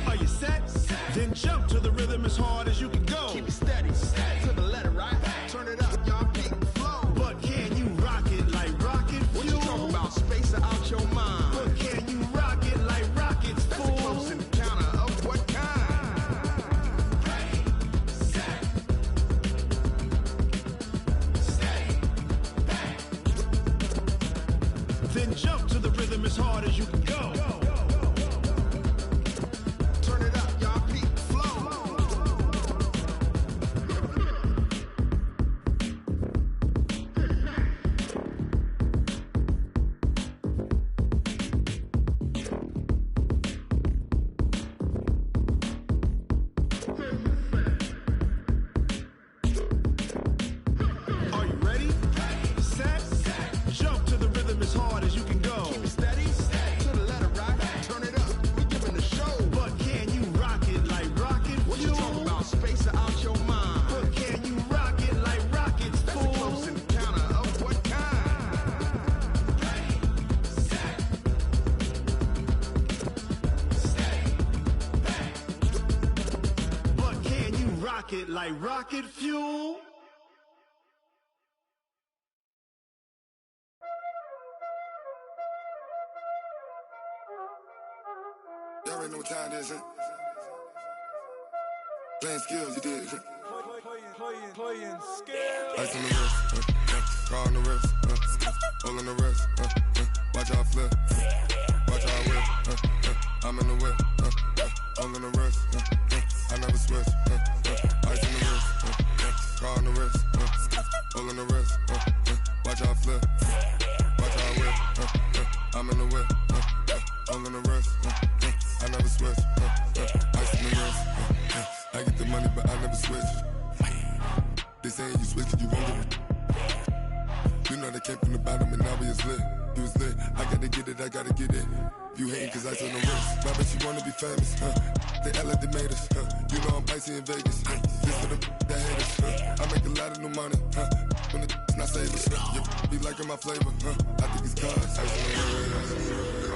Are you set? Then jump to the rhythm as hard as you can go.
Keep it steady, to the letter right. Turn it up, y'all keep it flow.
But can you rock it like rocket fuel?
What you talking about? Space out your mind.
But can you rock it like rockets,
fool? That's a close encounter of what kind?
Then jump to the rhythm as hard as you can go.
Turn it up, y'all peak flow.
Are you ready? Set, jump to the rhythm as hard as you can go.
Keep it steady, to the letter right. Turn it up, we giving the show.
But can you rock it like rocket fuel?
What you talking about? Space out your mind.
But can you rock it like rockets,
fool? That's a close encounter of what kind?
But can you rock it like rocket fuel?
Y'all already know what time it is, huh? Playing skills, you did.
Playing skills.
Ice on the wrist, car on the wrist, hole on the wrist, watch how I flip, watch how I whip, I'm in the whip, hole on the wrist, I never switch, ice on the wrist, car on the wrist, hole on the wrist, watch how I flip, watch how I whip, I'm in the whip, hole on the wrist, I never switch, ice on the wrist, I get the money but I never switch. They saying you switch it, you won't get it. You know they came from the bottom and now we is lit. You was lit, I gotta get it, I gotta get it. You hating cause ice on the wrist. I bet you wanna be famous, They act like they made us, You know I'm icy in Vegas, This for the that hate us, I make a lot of new money, When the not save us, You be liking my flavor, I think it's cause ice on the wrist,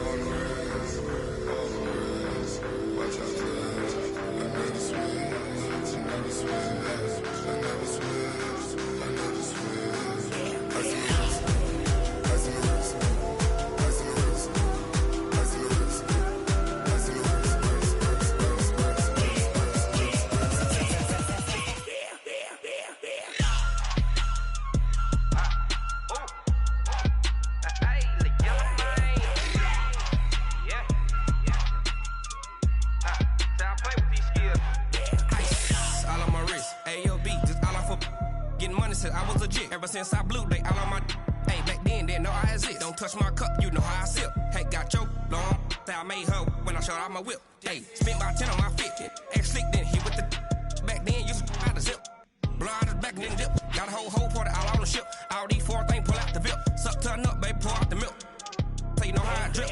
on the wrist, on the wrist. Watch out, please. I never switch, I never switch, I never switch, I never switch. Ice on the wrist, ice on the wrist, ice on the wrist, ice on the wrist, ice on the wrist,
getting money since I was legit. Ever since I blew, they all on my hey, back then, didn't know I exist. Don't touch my cup, you know how I sip. Hey, got your long, that I made her when I showed out my whip. Hey, spent about 10 on my fit. Ex-slick, then hit with the back then, used to out the zip. Blow out his back and then dip. Got a whole party all on the ship. All these 4 things, pull out the VIP. Suck to a nut, baby, pour out the milk. So you know how I drip.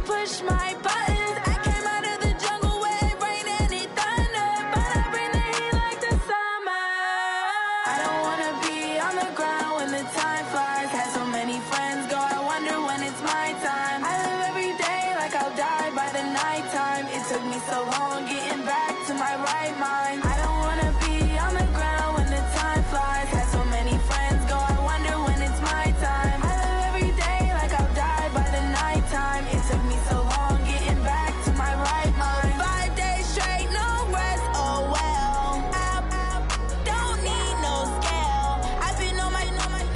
Push my buttons. I came out of the jungle where it rained and it thundered, but I bring the heat like the summer. I don't wanna be on the ground when the time flies. Had so many friends go, I wonder when it's my time. I live every day like I'll die by the nighttime. It took me so long getting back to my right mind. I don't wanna be on the ground when the time flies. Had so many friends go, I wonder when it's my time. I live every day like I'll die by the nighttime. It took me so long getting back to my right mind. 5 days straight, no rest, oh well. Don't need no scale. I've been on my,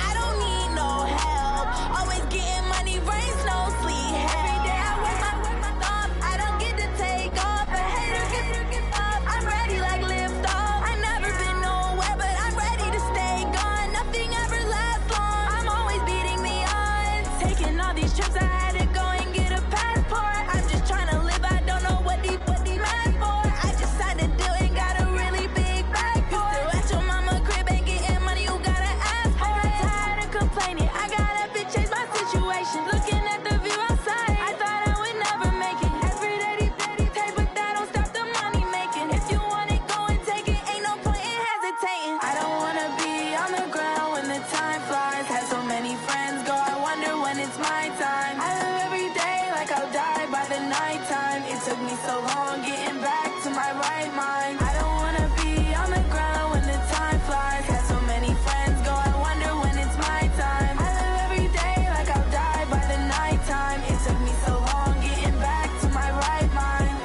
I don't need no help. Always getting money, rain, snow, sleet, every day I work my thumb. I don't get to take off. A hater get up. I'm ready like lift off. I never been nowhere, but I'm ready to stay gone. Nothing ever lasts long. I'm always beating the odds. Taking all these trips, I had to go and get a passport. I'm just trying to live, I don't know what these mad for. I just signed a deal and got a really big bag for it. You still at your mama crib and getting money, you gotta ask for it. I'm tired of complaining, I gotta bitch change my situation. Looking at the view outside, I thought I would never make it. Every day these take, but that don't stop the money making. If you want it, go and take it, ain't no point in hesitating. I don't wanna be on the ground when the time flies. Had so many friends go, I wonder when it's my time. I live every day like I'll die by the nighttime. It took me so long getting back to my right mind. I don't wanna be on the ground when the time flies. Had so many friends go, I wonder when it's my time. I live every day like I'll die by the nighttime. It took me so long getting back to my right mind.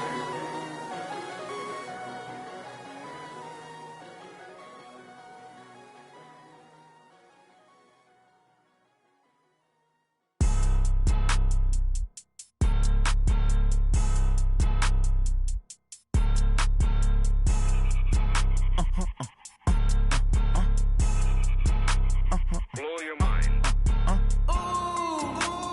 Blow your mind.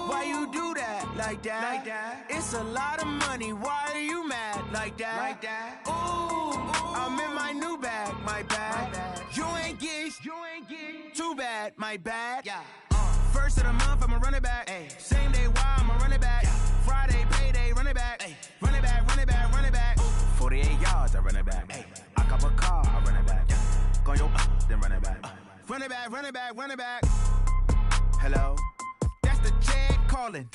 Why you do that? Like that? It's a lot of money. Why are you mad? Like that? Ooh, I'm in my new bag. My bad. You ain't get too bad. My bad. Yeah. First of the month, I'ma run it back. Same day, why I'ma run
Run it back, run it back, run it back. Hello? That's the jag calling.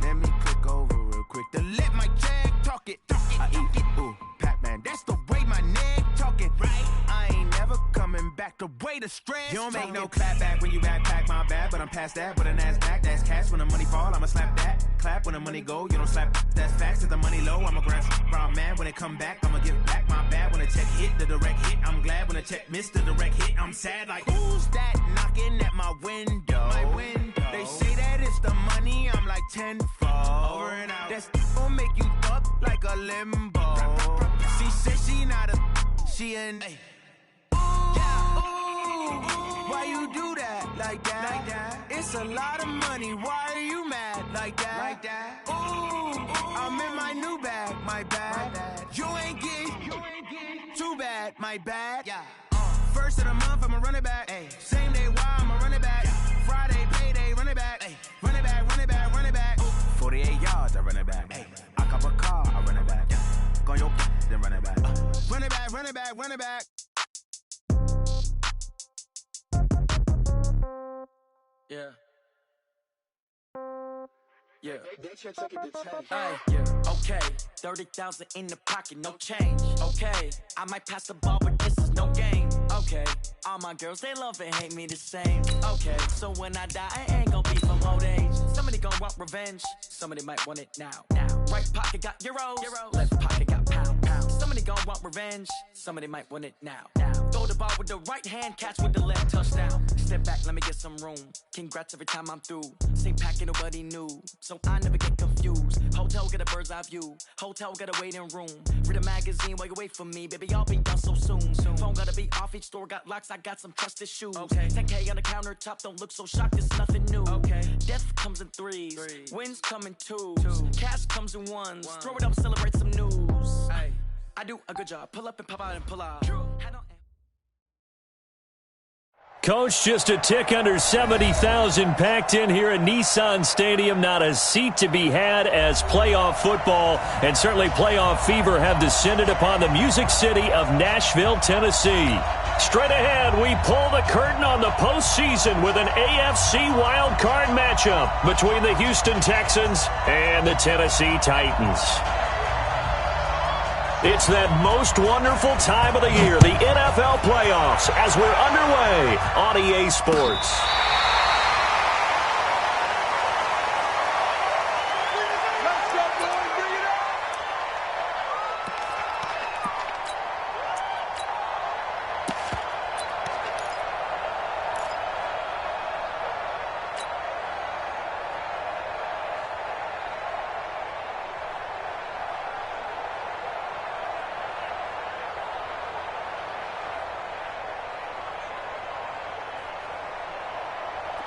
Let me click over real quick to let my jag talk it. I eat it, ooh, Pac-Man. That's the way my neck talking. Right? I ain't never coming back the way the stress. You don't make no clap back when you backpack, my bad, but I'm past that. But a NASDAQ, that's cash. When the money fall, I'ma slap that. Clap when the money go, you don't slap. That's facts. Cause the money low, I'ma grab brown man. When it come back, I'ma give back my bad. When the check hit, the direct hit. I'm glad when the check missed the direct hit. I'm sad like, who's that knocking at my window? They say that it's the money, I'm like tenfold. Over and out. That's gon' make you up like a limbo. She said she not a, she an. Why you do that like that? It's a lot of money. Why are you mad like that? Ooh, I'm in my new bag, my bad. You ain't getting too bad, my bad. First of the month, I'ma run it back. Same day, why I'ma run it back. Friday, payday, run it back. Run it back, run it back, run it back. 48 yards, I run it back. I cop a car, I run it back. Go on your then run it back. Run it back, run it back, run it back.
Yeah. Yeah. Yeah. Okay. 30,000 in the pocket, no change. Okay. I might pass the ball, but this is no game. Okay. All my girls, they love and hate me the same. Okay. So when I die, I ain't gonna be from old age. Somebody gonna want revenge. Somebody might want it now. Right pocket got euros. Left pocket got pound. Somebody gonna want revenge. Somebody might want it now. Throw the ball with the right hand, catch with the left, touchdown. Step back, let me get some room. Congrats every time I'm through. Same packet, nobody knew. So I never get confused. Hotel get a bird's eye view. Hotel get a waiting room. Read a magazine while you wait for me. Baby, I'll be done so soon. Phone gotta be off, each store got locks. I got some trusted shoes. 10K on the countertop, don't look so shocked, it's nothing new. Death comes in threes. Wins come in twos. Cash comes in ones. Throw it up, celebrate some news. I do a good job. Pull up and pop out and pull out.
Coach, just a tick under 70,000 packed in here at Nissan Stadium. Not a seat to be had as playoff football and certainly playoff fever have descended upon the Music City of Nashville, Tennessee. Straight ahead, we pull the curtain on the postseason with an AFC wildcard matchup between the Houston Texans and the Tennessee Titans. It's that most wonderful time of the year, the NFL playoffs, as we're underway on EA Sports.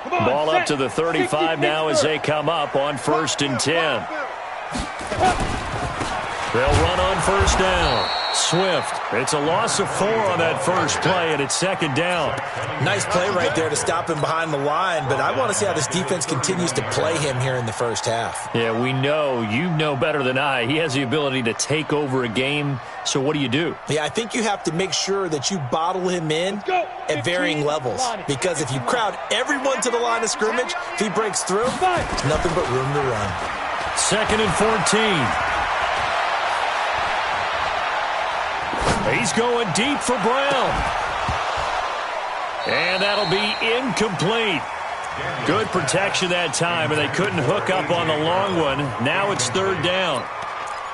Ball up to the 35 now as they come up on 1st and 10. They'll run on 1st down. Swift. It's a loss of 4 on that first play, and it's 2nd down.
Nice play right there to stop him behind the line, but I want to see how this defense continues to play him here in the first half.
Yeah, we know. You know better than I. He has the ability to take over a game, so what do you do?
Yeah, I think you have to make sure that you bottle him in at varying levels, because if you crowd everyone to the line of scrimmage, if he breaks through, there's nothing but room to run.
2nd and 14. He's going deep for Brown. And that'll be incomplete. Good protection that time, and they couldn't hook up on the long one. Now it's 3rd down.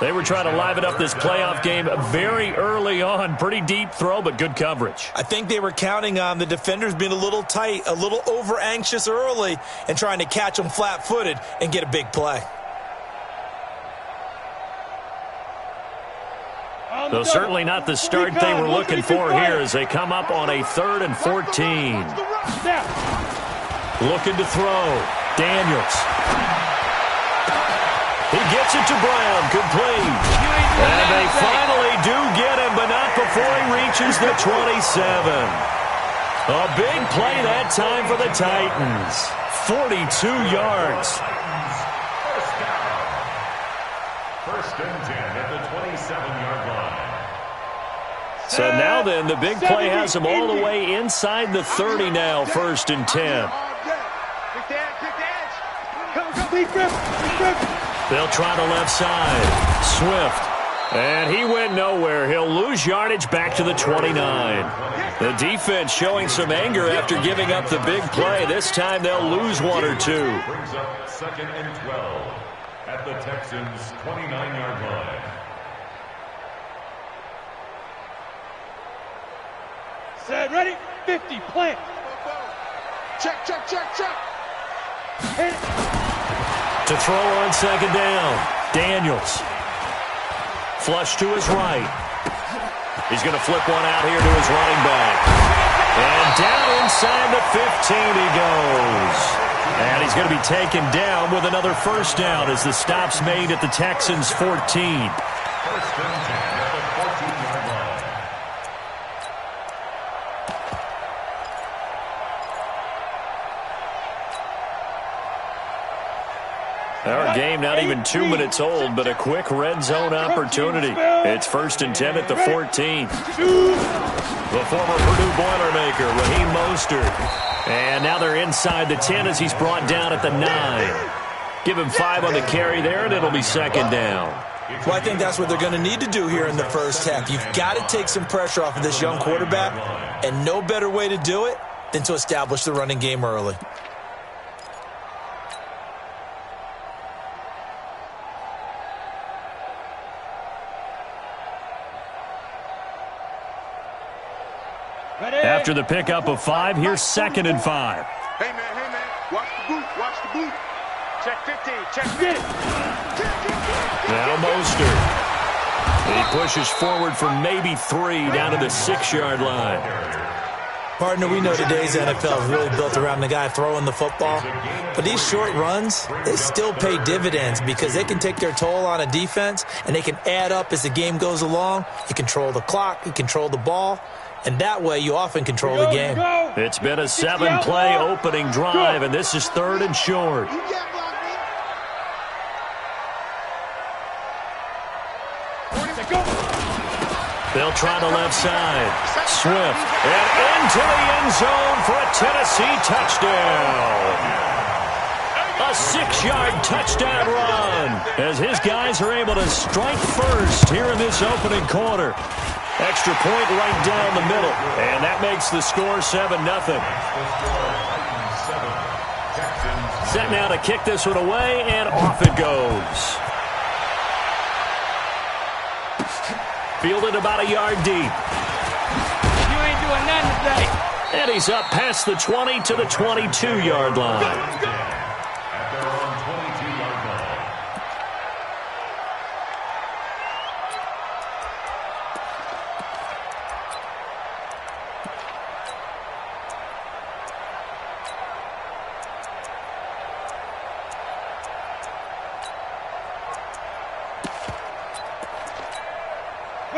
They were trying to liven up this playoff game very early on. Pretty deep throw, but good coverage.
I think they were counting on the defenders being a little tight, a little over-anxious early, and trying to catch them flat-footed and get a big play.
So certainly not the start they were looking for here as they come up on a 3rd and 14. Looking to throw. Daniels. He gets it to Brown. Complete. And they finally do get him, but not before he reaches the 27. A big play that time for the Titans. 42 yards.
First and 10 at the 27-yard line.
So now then, the big play has them all the way inside the 30 now, 1st and 10. They'll try the left side. Swift. And he went nowhere. He'll lose yardage back to the 29. The defense showing some anger after giving up the big play. This time they'll lose 1 or 2.
Brings up 2nd and 12 at the Texans' 29-yard line.
Set, ready, 50, plant. Check. Hit it.
To throw on 2nd down, Daniels. Flush to his right. He's going to flip one out here to his running back. And down inside the 15 he goes. And he's going to be taken down with another 1st down as the stop's made at the Texans' 14.
1st and 10 at the 14-yard line.
Our game not even 2 minutes old, but a quick red zone opportunity. It's 1st and 10 at the 14. The former Purdue Boilermaker, Raheem Mostert. And now they're inside the 10 as he's brought down at the 9. Give him 5 on the carry there, and it'll be 2nd down.
Well, I think that's what they're going to need to do here in the first half. You've got to take some pressure off of this young quarterback, and no better way to do it than to establish the running game early.
After the pickup of 5, here's 2nd and 5.
Hey, man, watch the boot. Check 15, check 50.
Now Mostert. He pushes forward for maybe 3 down to the 6-yard line.
Partner, we know today's NFL is really built around the guy throwing the football. But these short runs, they still pay dividends because they can take their toll on a defense, and they can add up as the game goes along. You control the clock, you control the ball. And that way, you often control the game.
It's been a 7-play opening drive, and this is 3rd and short. They'll try the left side. Swift. And into the end zone for a Tennessee touchdown. A 6-yard touchdown run as his guys are able to strike first here in this opening quarter. Extra point right down the middle, and that makes the score 7-0. Set now to kick this one away, and off it goes. Fielded about a yard deep.
You ain't doing nothing today.
And he's up past the 20 to the 22-yard line.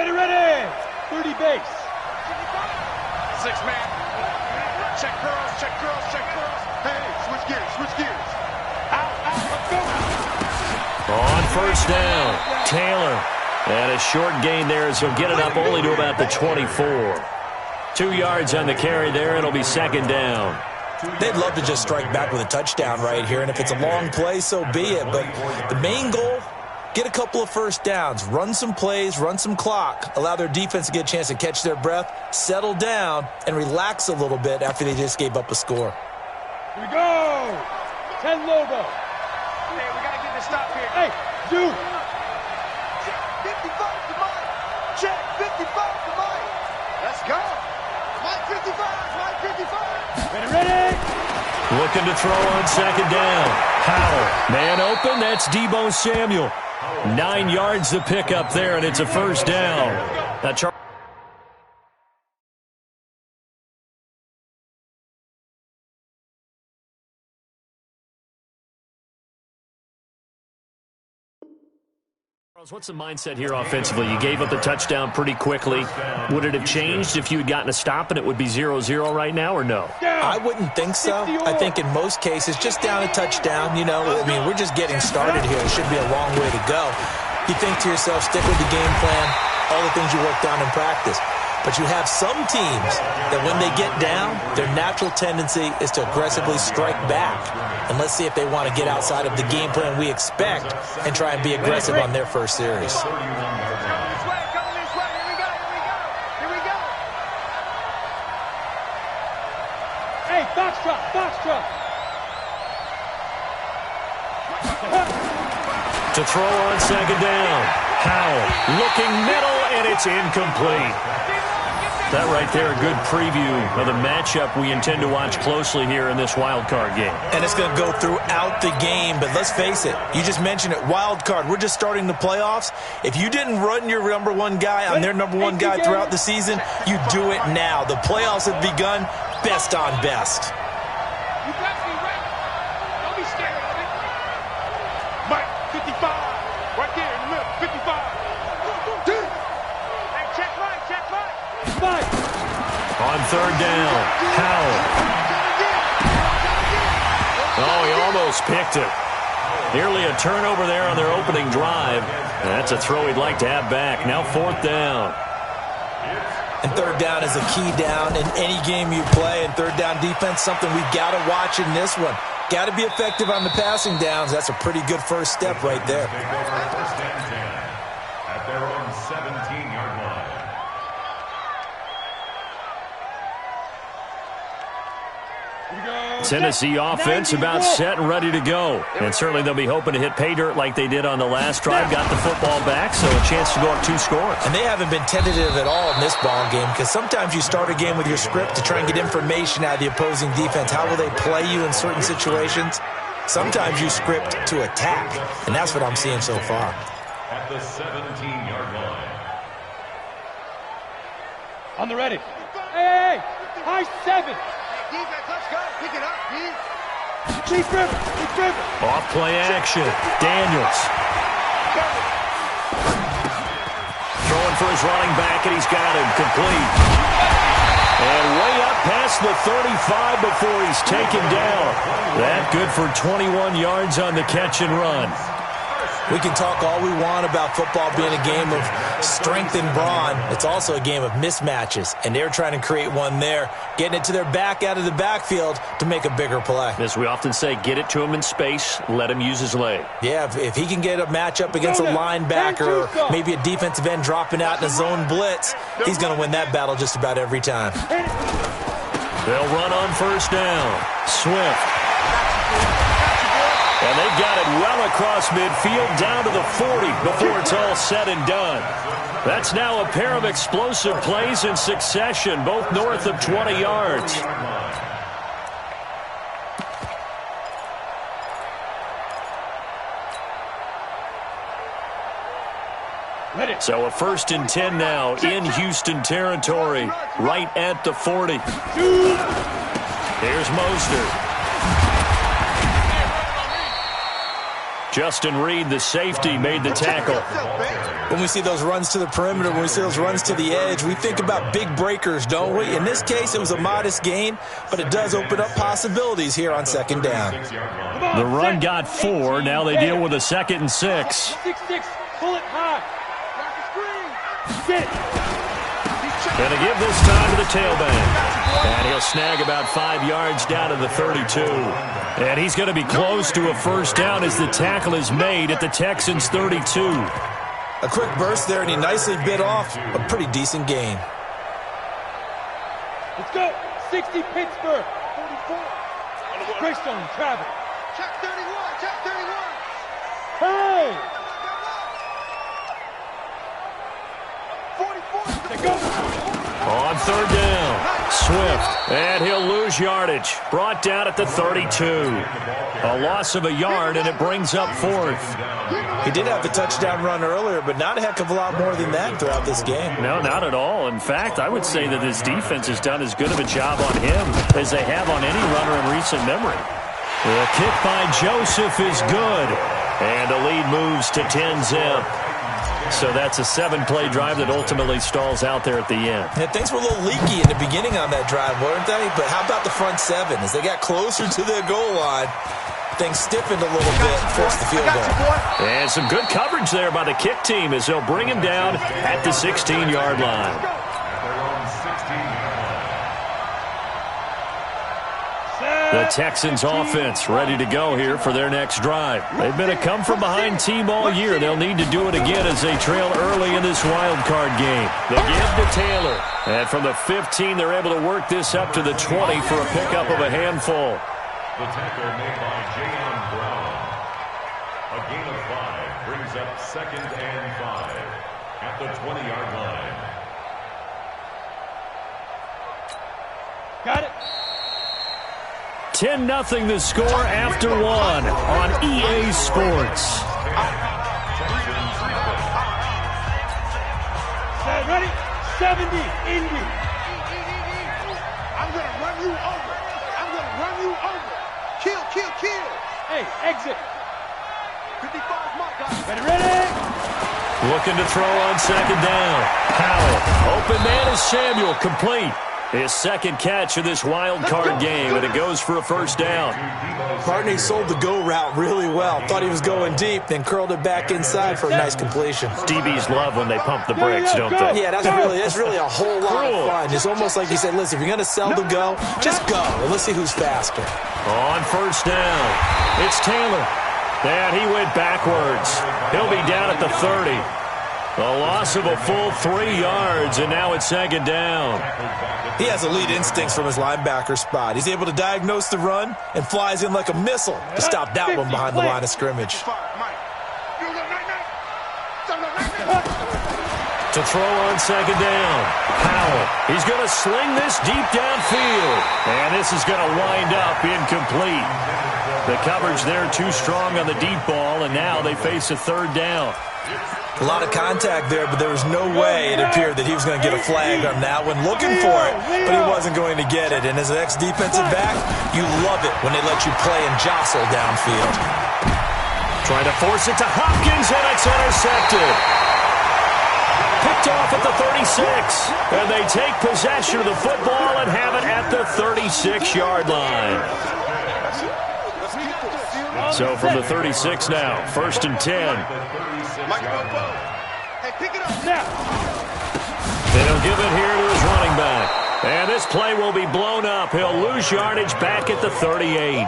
Ready. 30 base. 6-man. Check girls. Hey, switch gears. Out, let's go.
On 1st down, Taylor. And a short gain there as he'll get it up only to about the 24. 2 yards on the carry there. It'll be 2nd down.
They'd love to just strike back with a touchdown right here, and if it's a long play, so be it. But the main goal, get a couple of 1st downs, run some plays, run some clock, allow their defense to get a chance to catch their breath, settle down, and relax a little bit after they just gave up a score.
Here we go. 10 Lobo. Hey, we got to get this stop here. Hey, dude. 55 to Mike. Check 55 to Mike. Let's go. Mike 55. Ready.
Looking to throw on 2nd down. Howell. Man open, that's Deebo Samuel. 9 yards to pick up there, and it's a 1st down. What's the mindset here offensively? You gave up the touchdown pretty quickly. Would it have changed if you had gotten a stop and it would be 0-0 right now, or no?
I wouldn't think so. I think in most cases, just down a touchdown, we're just getting started here. It should be a long way to go. You think to yourself, stick with the game plan, all the things you worked on in practice. But you have some teams that when they get down, their natural tendency is to aggressively strike back. And let's see if they want to get outside of the game plan we expect and try and be aggressive on their first series.
Hey, box truck.
To throw on second down. Howell looking middle, and it's incomplete. That right there, a good preview of the matchup we intend to watch closely here in this wild card game.
And it's going to go throughout the game, but let's face it, you just mentioned it, wild card. We're just starting the playoffs. If you didn't run your number one guy on their number one guy throughout the season, you do it now. The playoffs have begun, best on best.
You got me right. Don't be scared of it. Mike, 55. Right there in the middle, 55. Hey, check right. Mike.
On third down, Howell. Oh, he almost picked it. Nearly a turnover there on their opening drive. And that's a throw he'd like to have back. Now fourth down.
And third down is a key down in any game you play. And third down defense, something we've got to watch in this one. Got to be effective on the passing downs. That's a pretty good first step right there.
First and 10 at their own 17-yard line.
Tennessee offense about set and ready to go. And certainly they'll be hoping to hit pay dirt like they did on the last drive. Got the football back, so a chance to go up 2 scores.
And they haven't been tentative at all in this ball game because sometimes you start a game with your script to try and get information out of the opposing defense. How will they play you in certain situations? Sometimes you script to attack, and that's what I'm seeing so far.
At the 17-yard line.
On the ready. Hey, high 7.
Defense, let's go. Pick it up, D.
Keep driven.
Off play action. Daniels. Throwing for his running back, and he's got him complete. And way up past the 35 before he's taken down. That good for 21 yards on the catch and run.
We can talk all we want about football being a game of strength and brawn. It's also a game of mismatches, and they're trying to create one there, getting it to their back out of the backfield to make a bigger play.
As we often say, get it to him in space, let him use his leg.
Yeah, if he can get a matchup against a linebacker or maybe a defensive end dropping out in a zone blitz, he's going to win that battle just about every time.
They'll run on first down. Swift. And they've got it well across midfield down to the 40 before it's all said and done. That's now a pair of explosive plays in succession, both north of 20 yards. So a 1st and 10 now in Houston territory, right at the 40. Here's Mostert. Justin Reed, the safety, made the tackle.
When we see those runs to the perimeter, when we see those runs to the edge, we think about big breakers, don't we? In this case, it was a modest gain, but it does open up possibilities here on second down.
The run got 4. Now they deal with a 2nd and 6.
6-6. Pull it high.
Going to give this time to the tailback. And he'll snag about 5 yards down to the 32. And he's going to be close to a first down as the tackle is made at the Texans' 32.
A quick burst there, and he nicely bit off a pretty decent gain.
Let's go. 60 Pittsburgh. 44. Greystone, travel.
Check 31. Check 31.
Hey.
44.
Let's go.
On third down, Swift, and he'll lose yardage. Brought down at the 32. A loss of a yard, and it brings up 4th.
He did have the touchdown run earlier, but not a heck of a lot more than that throughout this game.
No, not at all. In fact, I would say that his defense has done as good of a job on him as they have on any runner in recent memory. The kick by Joseph is good, and the lead moves to 10-zip. So that's a 7-play drive that ultimately stalls out there at the end.
Yeah, things were a little leaky in the beginning on that drive, weren't they? But how about the front 7? As they got closer to the goal line, things stiffened a little bit and forced the field goal.
And some good coverage there by the kick team as they'll bring him down at the 16-yard line. The Texans offense ready to go here for their next drive. They've been a come-from-behind team all year. They'll need to do it again as they trail early in this wild card game. The give to Taylor. And from the 15, they're able to work this up to the 20 for a pickup of a handful.
The tackle made by J.M. Brown. A gain of 5 brings up 2nd and 5 at the 20-yard line.
Got it.
10-0 the score after 1 on EA Sports.
Ready? 70, Indy.
I'm going to run you over. I'm going to run you over. Kill, kill, kill.
Hey, exit.
55's my guy.
Ready?
Looking to throw on 2nd down. Powell. Open man is Samuel. Complete. His 2nd catch of this wild card game, and it goes for a 1st down.
Barney sold the go route really well. Thought he was going deep, then curled it back inside for a nice completion.
DBs love when they pump the brakes, don't they?
Yeah, that's really a whole lot of fun. It's almost like he said, listen, if you're going to sell the go, just go, and let's see who's faster.
On 1st down, it's Taylor. And he went backwards. He'll be down at the 30. A loss of a full 3 yards, and now it's 2nd down.
He has elite instincts from his linebacker spot. He's able to diagnose the run and flies in like a missile to stop that one behind the line of scrimmage.
To throw on 2nd down, Powell. He's going to sling this deep downfield, and this is going to wind up incomplete. The coverage there too strong on the deep ball, and now they face a 3rd down.
A lot of contact there, but there was no way it appeared that he was going to get a flag on that one. Looking for it, but he wasn't going to get it. And as an ex-defensive back, you love it when they let you play and jostle downfield.
Trying to force it to Hopkins, and it's intercepted. Picked off at the 36. And they take possession of the football and have it at the 36-yard line. So from the 36 now, 1st and 10.
Hey, pick it up now.
And he'll give it here to his running back. And this play will be blown up. He'll lose yardage back at the 38.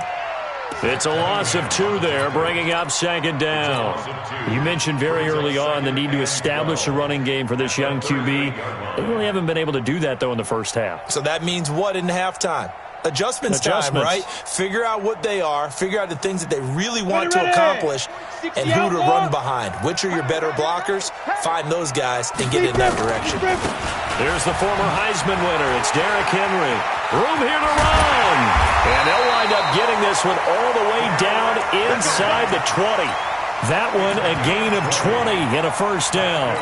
It's a loss of 2 there, bringing up 2nd down. You mentioned very early on the need to establish a running game for this young QB. They really haven't been able to do that, though, in the first half.
So that means what in halftime? Adjustments time, right? Figure out what they are, figure out the things that they really want to accomplish, and who to run behind. Which are your better blockers? Find those guys and get in that direction.
There's the former Heisman winner. It's Derrick Henry. Room here to run. And they'll wind up getting this one all the way down inside the 20. That one a gain of 20 and a 1st down.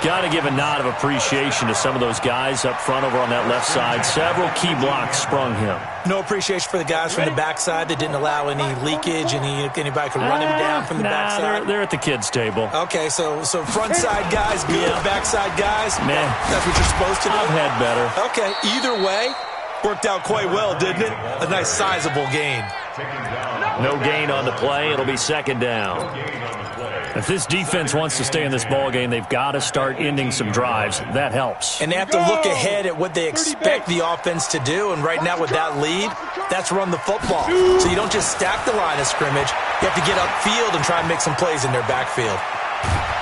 Got to give a nod of appreciation to some of those guys up front over on that left side. Several key blocks sprung him.
No appreciation for the guys from the backside that didn't allow any leakage, anybody could run him down from the backside.
They're at the kids' table.
Okay, so front side guys good, backside guys,
man,
that's what you're supposed to do.
I've had better.
Okay, either way, worked out quite well, didn't it? A nice sizable gain.
No gain on the play. It'll be 2nd down. If this defense wants to stay in this ball game, they've got to start ending some drives. That helps.
And they have to look ahead at what they expect the offense to do. And right now with that lead, that's run the football. So you don't just stack the line of scrimmage. You have to get upfield and try and make some plays in their backfield.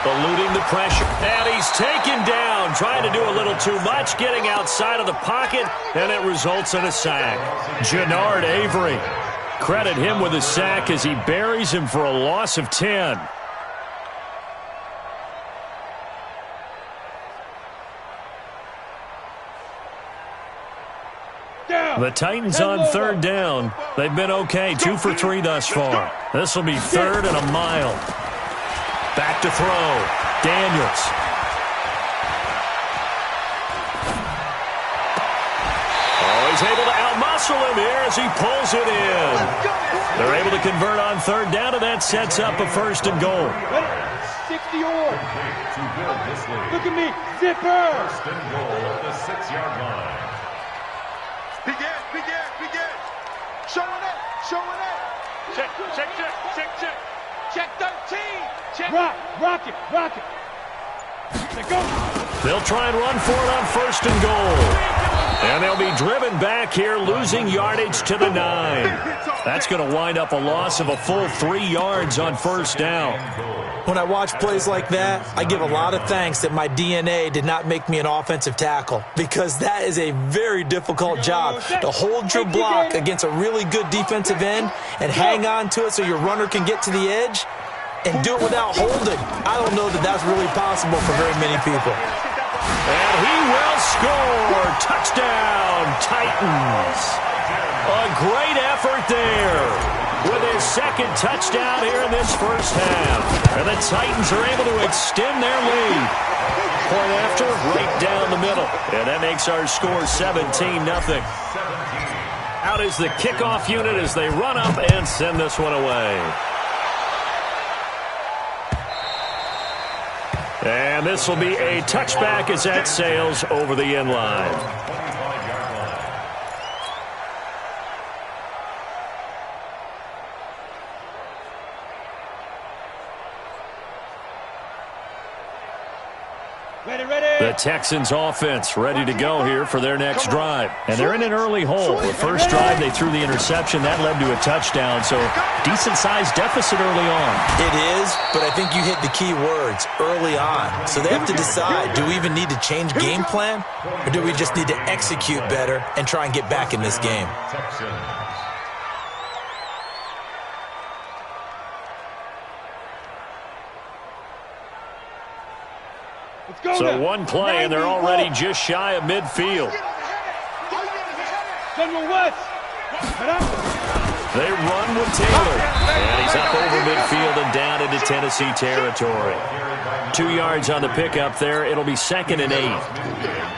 Eluding the pressure. And he's taken down. Trying to do a little too much. Getting outside of the pocket. And it results in a sack. Jannard Avery. Credit him with a sack as he buries him for a loss of 10. The Titans on 3rd down. They've been okay. 2 for 3 thus far. This will be 3rd and a mile. Back to throw. Daniels. Oh, he's able to outmuscle him here as he pulls it in. They're able to convert on 3rd down, and that sets up a 1st and goal.
60 or. Look at me. Zipper.
1st and goal at the 6-yard line.
Begin. Showing it. Check 13. Check.
Rock it.
They'll try and run for it on 1st and goal. And they'll be driven back here, losing yardage to the 9. That's going to wind up a loss of a full 3 yards on first down.
When I watch plays like that, I give a lot of thanks that my DNA did not make me an offensive tackle, because that is a very difficult job, to hold your block against a really good defensive end and hang on to it so your runner can get to the edge and do it without holding. I don't know that that's really possible for very many people.
And he will score. Touchdown, Titans. A great effort there with his second touchdown here in this first half. And the Titans are able to extend their lead. Point after, right down the middle. And that makes our score 17-0. Out is the kickoff unit as they run up and send this one away. And this will be a touchback as that sails over the end line. The Texans offense ready to go here for their next drive. And they're in an early hole. The first drive, they threw the interception. That led to a touchdown, so decent-sized deficit early on.
It is, but I think you hit the key words, early on. So they have to decide, do we even need to change game plan, or do we just need to execute better and try and get back in this game?
So one play, and they're already just shy of midfield. They run with Taylor. And he's up over midfield and down into Tennessee territory. 2 yards on the pickup there. It'll be 2nd and 8.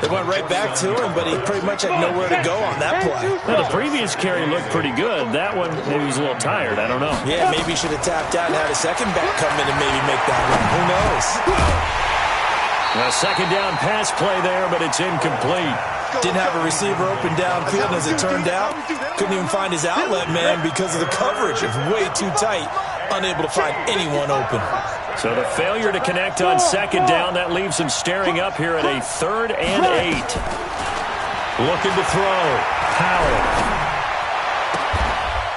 They went right back to him, but he pretty much had nowhere to go on that play.
Well, the previous carry looked pretty good. That one, maybe he was a little tired. I don't know.
Yeah, maybe he should have tapped out and had a second back come in and maybe make that run. Who knows?
A second down pass play there, but it's incomplete.
Didn't have a receiver open downfield, and as it turned out, couldn't even find his outlet man because of the coverage. It was way too tight, unable to find anyone open.
So the failure to connect on second down, that leaves him staring up here at a 3rd and 8. Looking to throw. Powell.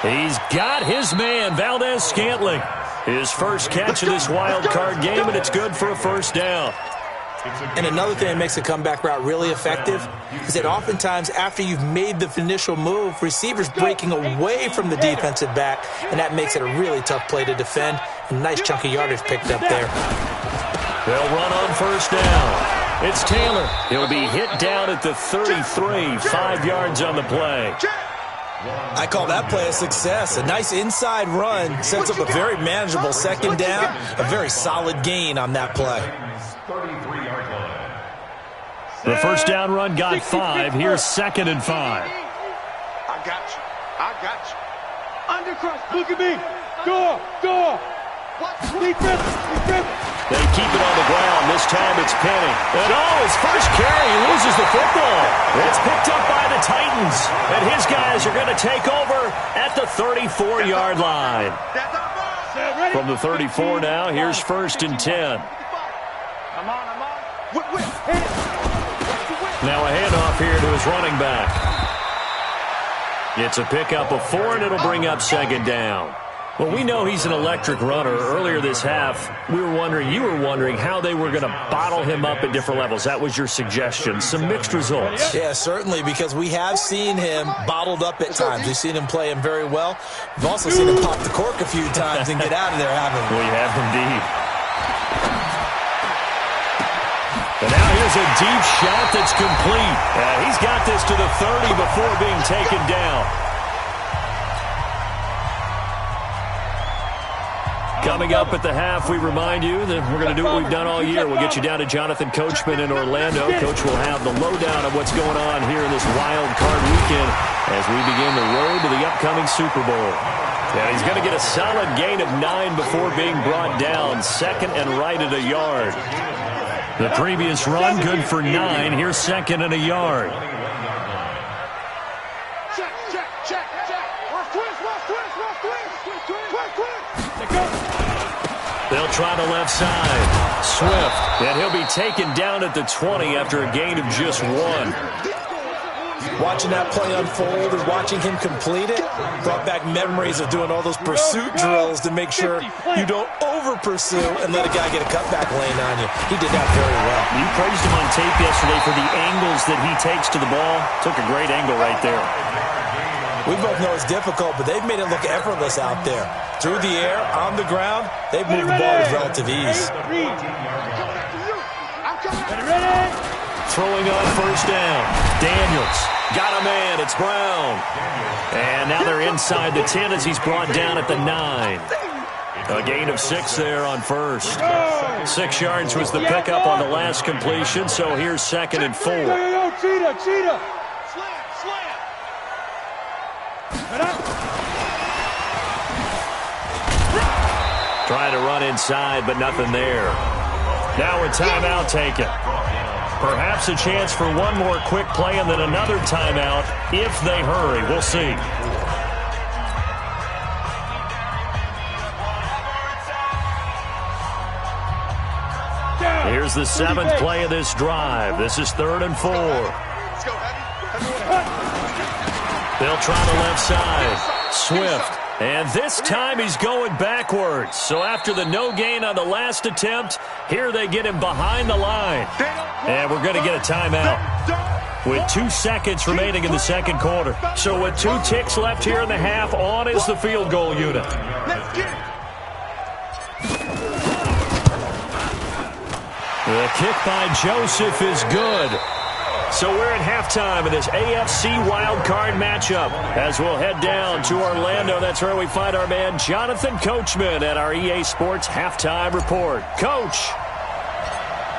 He's got his man, Valdez-Scantling. His first catch of this wild card game, and it's good for a first down.
And another thing that makes a comeback route really effective is that oftentimes after you've made the initial move, receivers breaking away from the defensive back, and that makes it a really tough play to defend. A nice chunk of yardage picked up there.
They'll run on first down. It's Taylor. He'll be hit down at the 33, 5 yards on the play.
I call that play a success. A nice inside run sets up a very manageable second down, a very solid gain on that play.
The first down run got 5. Here's 2nd and 5.
I got you. I got you.
Undercross. Look at me. Go. Defense.
They keep it on the ground. This time it's Penny. And his first carry, he loses the football. It's picked up by the Titans. And his guys are going to take over at the 34-yard line. From the 34 now, here's 1st and 10. Now a handoff here to his running back. It's a pickup of 4, and it'll bring up 2nd down. Well, we know he's an electric runner. Earlier this half, you were wondering how they were going to bottle him up at different levels. That was your suggestion. Some mixed results.
Yeah, certainly, because we have seen him bottled up at times. We've seen him play him very well. We've also seen him pop the cork a few times and get out of there, haven't we?
We have indeed. And now here's a deep shot that's complete. He's got this to the 30 before being taken down. Coming up at the half, we remind you that we're going to do what we've done all year. We'll get you down to Jonathan Coachman in Orlando. Coach will have the lowdown of what's going on here in this wild card weekend as we begin the road to the upcoming Super Bowl. Yeah, he's going to get a solid gain of 9 before being brought down. 2nd and right at a yard. The previous run, good for 9. Here's 2nd and a yard.
Check.
They'll try the left side. Swift, and he'll be taken down at the 20 after a gain of just 1.
watching that play unfold and watching him complete it brought back memories of doing all those pursuit drills to make sure you don't over-pursue and let a guy get a cutback lane on you. He did that very well.
You praised him on tape yesterday for the angles that he takes to the ball. Took a great angle right there.
We both know it's difficult, but they've made it look effortless out there. Through the air, on the ground, they've moved the ball with relative ease.
Throwing on first down. Daniels got a man. It's Brown. And now they're inside the 10 as he's brought down at the 9. A gain of 6 there on first. 6 yards was the pickup on the last completion, so here's 2nd and 4.
Cheetah.
Trying to run inside, but nothing there. Now a timeout taken. Perhaps a chance for one more quick play and then another timeout if they hurry. We'll see. Here's the 7th play of this drive. This is 3rd and 4. They'll try the left side. Swift. And this time he's going backwards. So after the no gain on the last attempt, here they get him behind the line. And we're going to get a timeout with 2 seconds remaining in the second quarter. So with 2 ticks left here in the half, on is the field goal unit. The kick by Joseph is good. So we're at halftime of this AFC wildcard matchup as we'll head down to Orlando. That's where we find our man Jonathan Coachman at our EA Sports Halftime Report. Coach,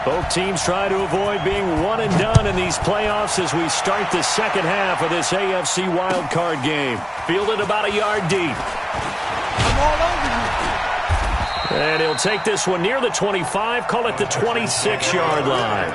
both teams try to avoid being one and done in these playoffs as we start the second half of this AFC wildcard game. Fielded about a yard deep.
I'm all over you.
And he'll take this one near the 25, call it the 26-yard line.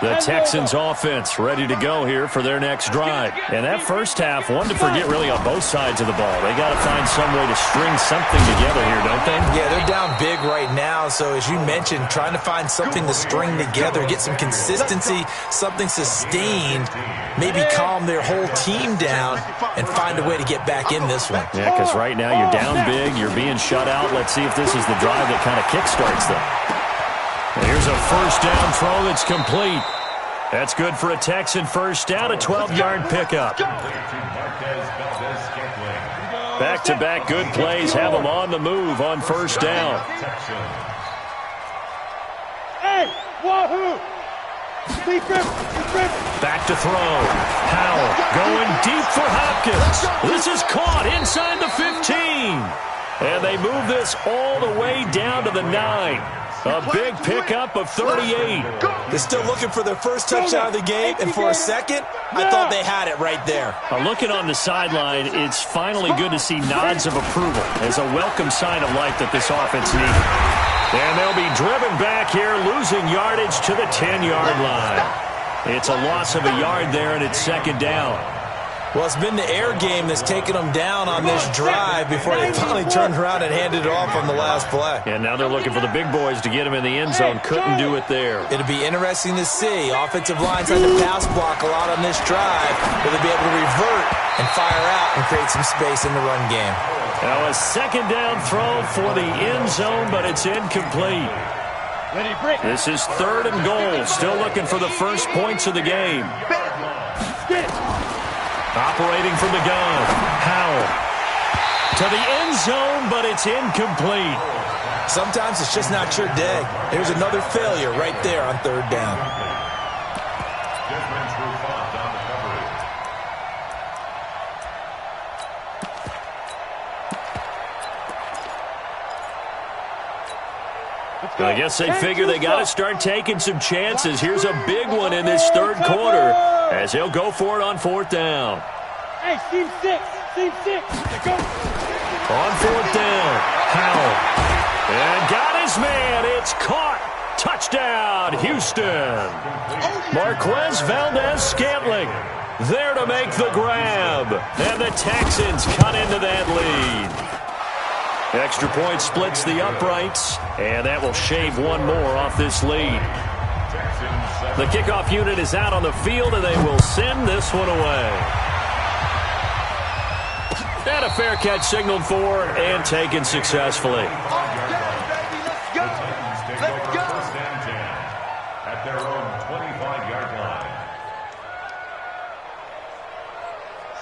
The Texans offense ready to go here for their next drive. And that first half, one to forget really on both sides of the ball. They got to find some way to string something together here, don't they?
Yeah, they're down big right now. So as you mentioned, trying to find something to string together, get some consistency, something sustained, maybe calm their whole team down and find a way to get back in this one.
Yeah, because right now you're down big, you're being shut out. Let's see if this is the drive that kind of kickstarts them. And here's a first down throw that's complete. That's good for a Texan first down, a 12-yard pickup. Back-to-back good plays have them on the move on first down.
Hey, wahoo!
Back to throw. Howell going deep for Hopkins. This is caught inside the 15. And they move this all the way down to the 9. A big pickup of 38.
They're still looking for their first touchdown of the game, and for a second, I thought they had it right there.
Looking on the sideline, it's finally good to see nods of approval as a welcome sign of life that this offense needed. And they'll be driven back here, losing yardage to the 10-yard line. It's a loss of a yard there, and it's second down.
Well, it's been the air game that's taken them down on this drive before they finally turned around and handed it off on the last play.
And now they're looking for the big boys to get him in the end zone. Couldn't do it there.
It'll be interesting to see. Offensive line's had to pass block a lot on this drive. Will they be able to revert and fire out and create some space in the run game?
Now a second down throw for the end zone, but it's incomplete. This is 3rd and goal. Still looking for the first points of the game. Operating from the gun, Howell. To the end zone, but it's incomplete.
Sometimes it's just not your day. There's another failure right there on 3rd down.
I guess they figure they got to start taking some chances. Here's a big one in this third quarter as he'll go for it on 4th down.
Hey, team 6. Go.
On 4th down, Howell. And got his man. It's caught. Touchdown, Houston. Marquez Valdez-Scantling there to make the grab. And the Texans cut into that lead. A extra point splits the uprights, and that will shave one more off this lead. The kickoff unit is out on the field, and they will send this one away. And a fair catch signaled for and taken successfully.
At their own 25-yard line.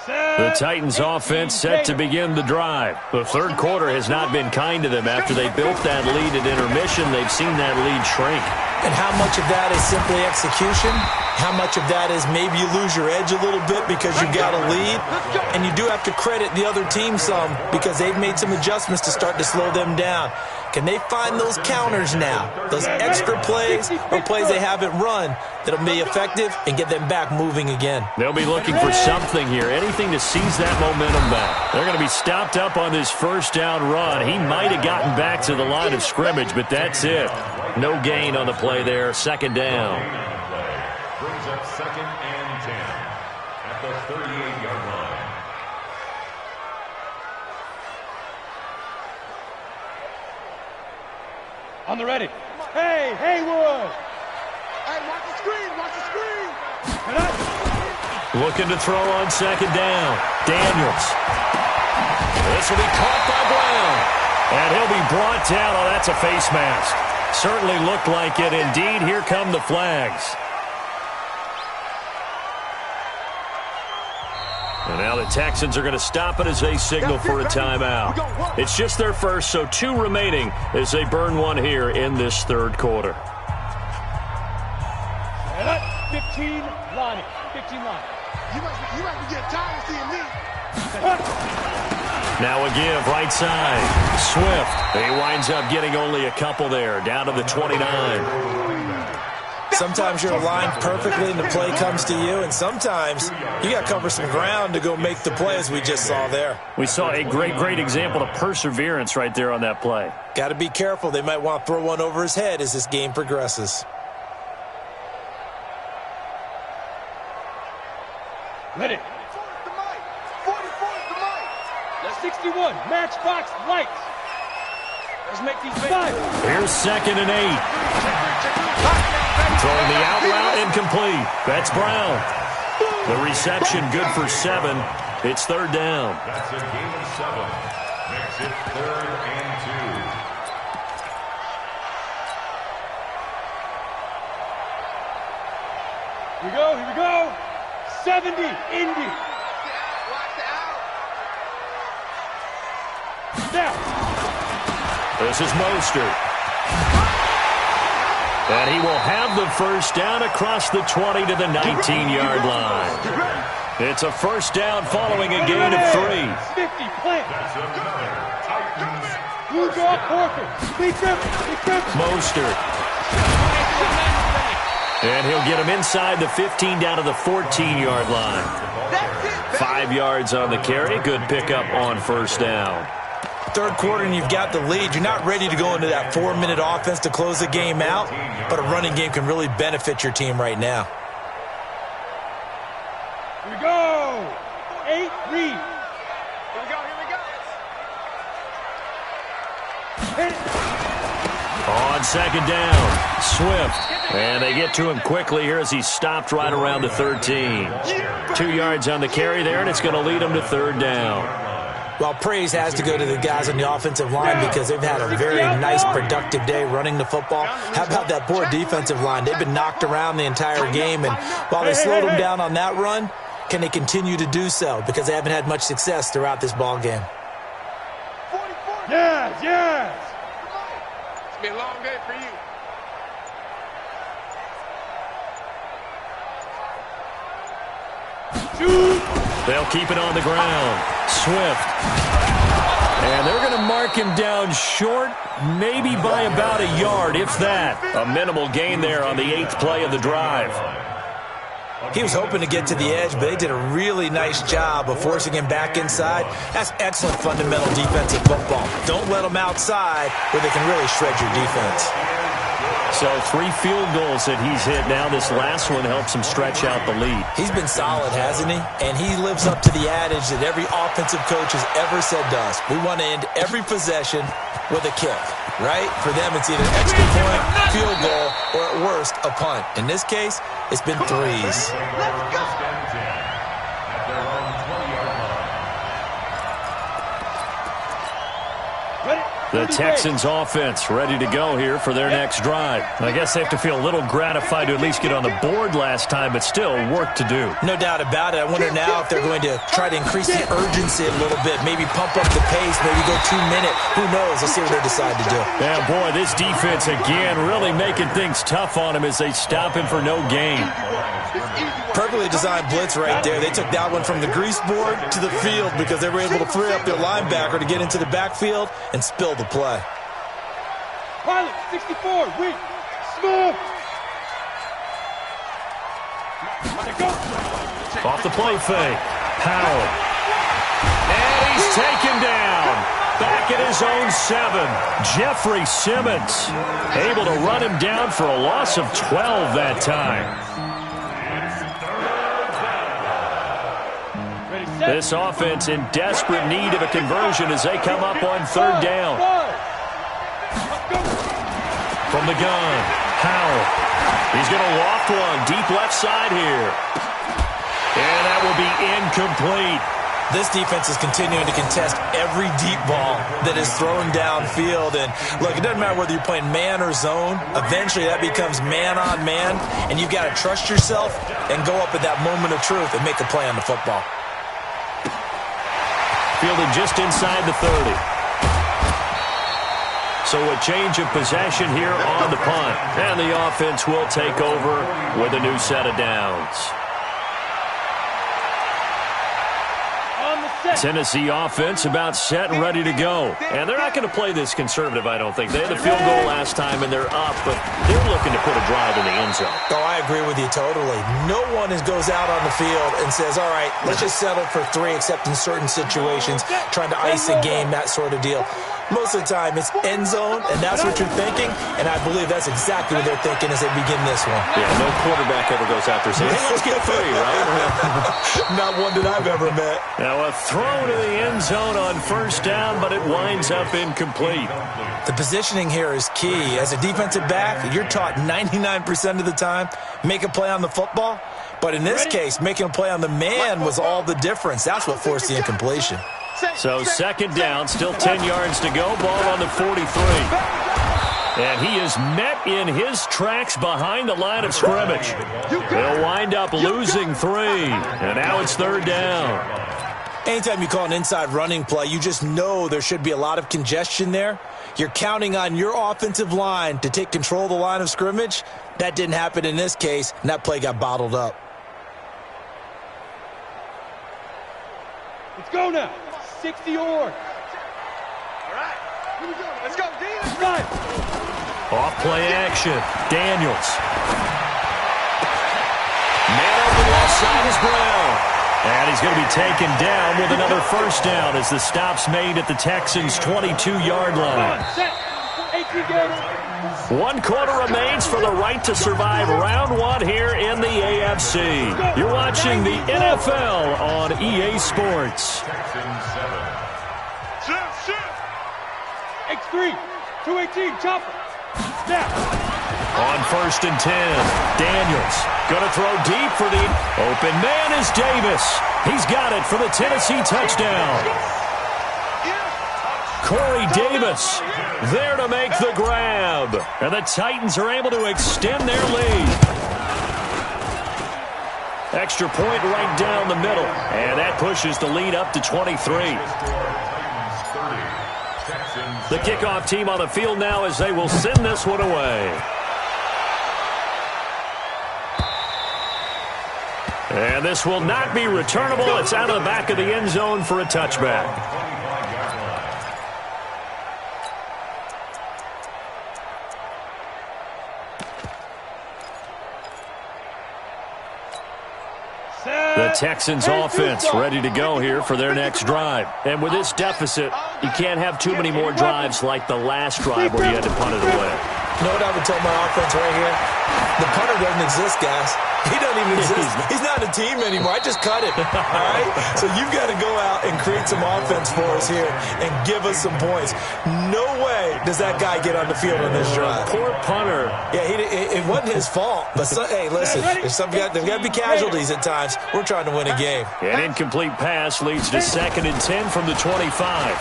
The Titans offense set to begin the drive. The third quarter has not been kind to them. After they built that lead at intermission, they've seen that lead shrink.
And how much of that is simply execution? How much of that is maybe you lose your edge a little bit because you got a lead? And you do have to credit the other team some because they've made some adjustments to start to slow them down. Can they find those counters now, those extra plays or plays they haven't run that'll be effective and get them back moving again?
They'll be looking for something here, anything to seize that momentum back. They're going to be stopped up on this first down run. He might have gotten back to the line of scrimmage, but that's it. No gain on the play there, second down.
Brings up 2nd and 10 at the 38-yard line.
On the ready. Hey, Haywood.
Hey, watch the screen. Watch the screen.
Looking to throw on second down. Daniels. This will be caught by Brown. And he'll be brought down. Oh, that's a face mask. Certainly looked like it. Indeed, here come the flags. And now the Texans are going to stop it as they signal for a timeout. It's just their first, so 2 remaining as they burn one here in this third quarter.
15 line. 15 line.
You might be getting tired of seeing me.
Now a give, right side. Swift. He winds up getting only a couple there, down to the 29.
Sometimes you're aligned perfectly and the play comes to you, and sometimes you got to cover some ground to go make the play, as we just saw there.
We saw a great example of perseverance right there on that play.
Got to be careful. They might want to throw one over his head as this game progresses.
Ready. 61, matchbox lights. Let's make these 5.
Here's 2nd and 8. Throwing the out route incomplete. That's Brown. The reception good for 7. It's third down.
That's a gain of 7. Makes it 3rd and 2.
Here we go. 70, Indy. Now.
This is Mostert. And he will have the first down across the 20 to the 19-yard line. It's a first down following a gain of 3.
50 plant.
That's another Titans.
Blue dog Porter. Be careful.
Mostert. And he'll get him inside the 15 down to the 14-yard line. 5 yards on the carry. Good pickup on first down.
Third quarter and you've got the lead. You're not ready to go into that 4-minute offense to close the game out, but a running game can really benefit your team right now.
Here we go. 8, read. Here we go.
On second down, Swift. And they get to him quickly here as he's stopped right around the 13. 2 yards on the carry there, and it's going to lead him to third down.
Well, praise has to go to the guys on the offensive line because they've had a very nice, productive day running the football. How about that poor defensive line? They've been knocked around the entire game, and while they slowed them down on that run, can they continue to do so? Because they haven't had much success throughout this ball game.
Yes.
It's been a long day for you.
They'll keep it on the ground. Swift. And they're going to mark him down short, maybe by about a yard, if that. A minimal gain there on the 8th play of the drive.
He was hoping to get to the edge, but they did a really nice job of forcing him back inside. That's excellent fundamental defensive football. Don't let them outside where they can really shred your defense.
So 3 field goals that he's hit now. This last one helps him stretch out the lead.
He's been solid, hasn't he? And he lives up to the adage that every offensive coach has ever said to us. We want to end every possession with a kick, right? For them, it's either extra point, field goal, or at worst, a punt. In this case, it's been threes.
The Texans offense ready to go here for their next drive. I guess they have to feel a little gratified to at least get on the board last time, but still work to do.
No doubt about it. I wonder now if they're going to try to increase the urgency a little bit, maybe pump up the pace, maybe go 2 minute. Who knows? Let's see what they decide to do.
Yeah, boy, this defense again really making things tough on him as they stop him for no gain.
Perfectly designed blitz right there. They took that one from the grease board to the field because they were able to free up their linebacker to get into the backfield and spill the play.
Pilot, 64, weak, smooth.
Off the play fake. Powell. And he's taken down. Back at his own 7. Jeffrey Simmons able to run him down for a loss of 12 that time. This offense in desperate need of a conversion as they come up on 3rd down. From the gun, Powell. He's going to loft one deep left side here. And that will be incomplete.
This defense is continuing to contest every deep ball that is thrown downfield. And look, it doesn't matter whether you're playing man or zone. Eventually that becomes man on man. And you've got to trust yourself and go up at that moment of truth and make a play on the football.
Fielded just inside the 30. So a change of possession here on the punt. And the offense will take over with a new set of downs. Tennessee offense about set and ready to go. And they're not going to play this conservative, I don't think. They had the field goal last time, and they're up, but they're looking to put a drive in the end zone.
Oh, I agree with you totally. No one goes out on the field and says, all right, let's just settle for 3, except in certain situations, trying to ice a game, that sort of deal. Most of the time, it's end zone, and that's what you're thinking, and I believe that's exactly what they're thinking as they begin this one.
Yeah, no quarterback ever goes out there saying, hey, let's get 3, right?
Not one that I've ever met.
Now a throw to the end zone on 1st down, but it winds up incomplete.
The positioning here is key. As a defensive back, you're taught 99% of the time, make a play on the football. But in this case, making a play on the man was all the difference. That's what forced the incompletion.
So 2nd down, still 10 yards to go, ball on the 43. And he is met in his tracks behind the line of scrimmage. They'll wind up losing 3, and now it's 3rd down.
Anytime you call an inside running play, you just know there should be a lot of congestion there. You're counting on your offensive line to take control of the line of scrimmage. That didn't happen in this case, and that play got bottled up.
Let's go now. 60 or. All right. Here we go. Let's go, D. Let's run.
Off play action. Daniels. Man on the left side is Brown. And he's going to be taken down with another 1st down as the stop's made at the Texans' 22-yard line. 1 quarter remains for the right to survive round 1 here in the AFC. You're watching the NFL on EA Sports.
X3, 218, chopper. Snap.
On 1st and 10, Daniels going to throw deep for the open man is Davis. He's got it for the Tennessee touchdown. Corey Davis there to make the grab. And the Titans are able to extend their lead. Extra point right down the middle. And that pushes the lead up to 23. The kickoff team on the field now as they will send this one away. And this will not be returnable. It's out of the back of the end zone for a touchback. The Texans offense ready to go here for their next drive. And with this deficit, you can't have too many more drives like the last drive where you had to punt it away.
You know what I would tell my offense right here? The punter doesn't exist, guys. He doesn't even exist. He's not a team anymore. I just cut him, all right? So you've got to go out and create some offense for us here and give us some points. No way does that guy get on the field on this drive.
Poor punter.
Yeah, it wasn't his fault. But, hey, listen, there's got to be casualties at times. We're trying to win a game.
An incomplete pass leads to 2nd and 10 from the 25.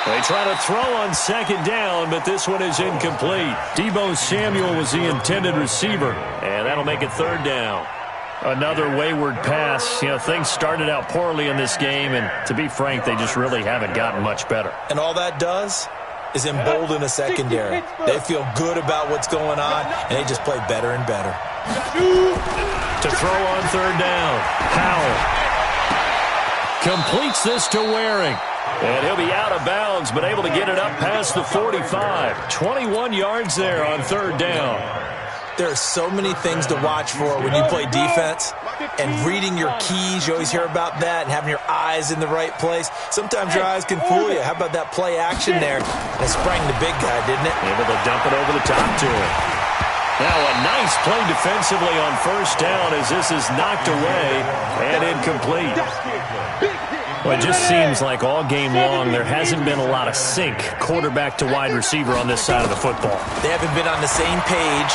They try to throw on 2nd down, but this one is incomplete. Deebo Samuel was the intended receiver, and that'll make it 3rd down. Another wayward pass. You know, things started out poorly in this game, and to be frank, they just really haven't gotten much better.
And all that does is embolden a secondary. They feel good about what's going on, and they just play better and better.
To throw on 3rd down, Powell completes this to Waring. And he'll be out of bounds, but able to get it up past the 45. 21 yards there on 3rd down.
There are so many things to watch for when you play defense. And reading your keys, you always hear about that, and having your eyes in the right place. Sometimes your eyes can fool you. How about that play action there? It sprang the big guy, didn't it?
Able to dump it over the top to him. Now a nice play defensively on 1st down as this is knocked away and incomplete. Well, it just seems like all game long there hasn't been a lot of sync quarterback to wide receiver on this side of the football.
They haven't been on the same page,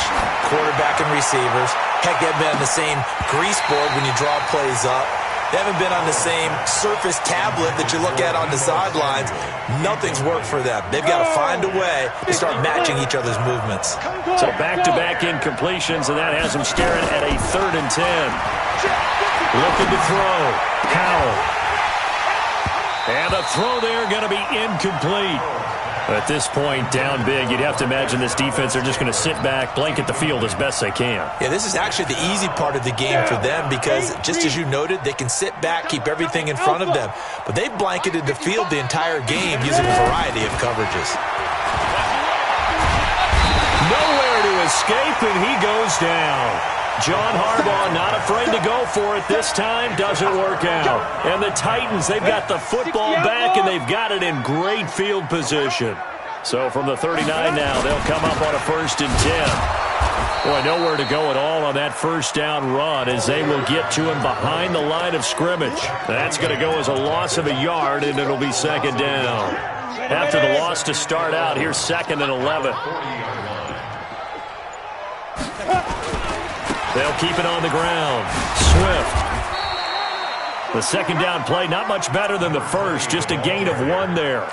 quarterback and receivers. Heck, they haven't been on the same grease board when you draw plays up. They haven't been on the same Surface tablet that you look at on the sidelines. Nothing's worked for them. They've got to find a way to start matching each other's movements.
So back-to-back incompletions, and that has them staring at a 3rd and 10. Looking to throw. Powell. And a throw there going to be incomplete. At this point, down big, you'd have to imagine this defense are just going to sit back, blanket the field as best they can.
Yeah, this is actually the easy part of the game for them because, just as you noted, they can sit back, keep everything in front of them. But they've blanketed the field the entire game using a variety of coverages.
Nowhere to escape, and he goes down. John Harbaugh not afraid to go for it this time. Doesn't work out. And the Titans, they've got the football back, and they've got it in great field position. So from the 39 now, they'll come up on a 1st and 10. Boy, nowhere to go at all on that 1st down run as they will get to him behind the line of scrimmage. That's going to go as a loss of a yard, and it'll be 2nd down. After the loss to start out, here's 2nd and 11. They'll keep it on the ground. Swift. The 2nd down play, not much better than the first, just a gain of 1 there.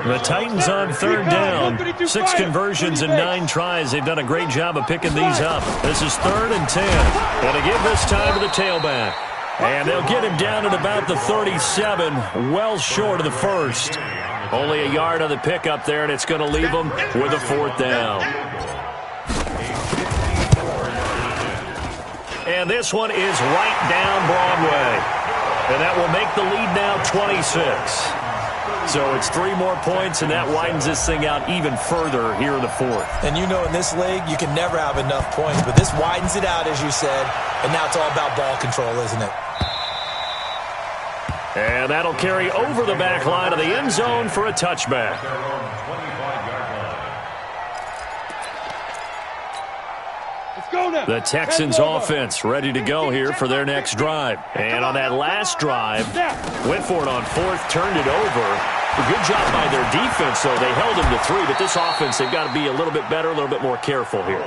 The Titans on 3rd down. 6 conversions and 9 tries. They've done a great job of picking these up. This is 3rd and 10. And to give this time to the tailback. And they'll get him down at about the 37, well short of the first. Only a yard on the pickup there, and it's going to leave them with a 4th down. And this one is right down Broadway. And that will make the lead now 26. So it's 3 more points, and that widens this thing out even further here in the 4th.
And you know in this league, you can never have enough points, but this widens it out, as you said, and now it's all about ball control, isn't it?
And that'll carry over the back line of the end zone for a touchback. The Texans offense ready to go here for their next drive. And on that last drive, went for it on 4th, turned it over. A good job by their defense, though. They held them to 3, but this offense, they've got to be a little bit better, a little bit more careful here.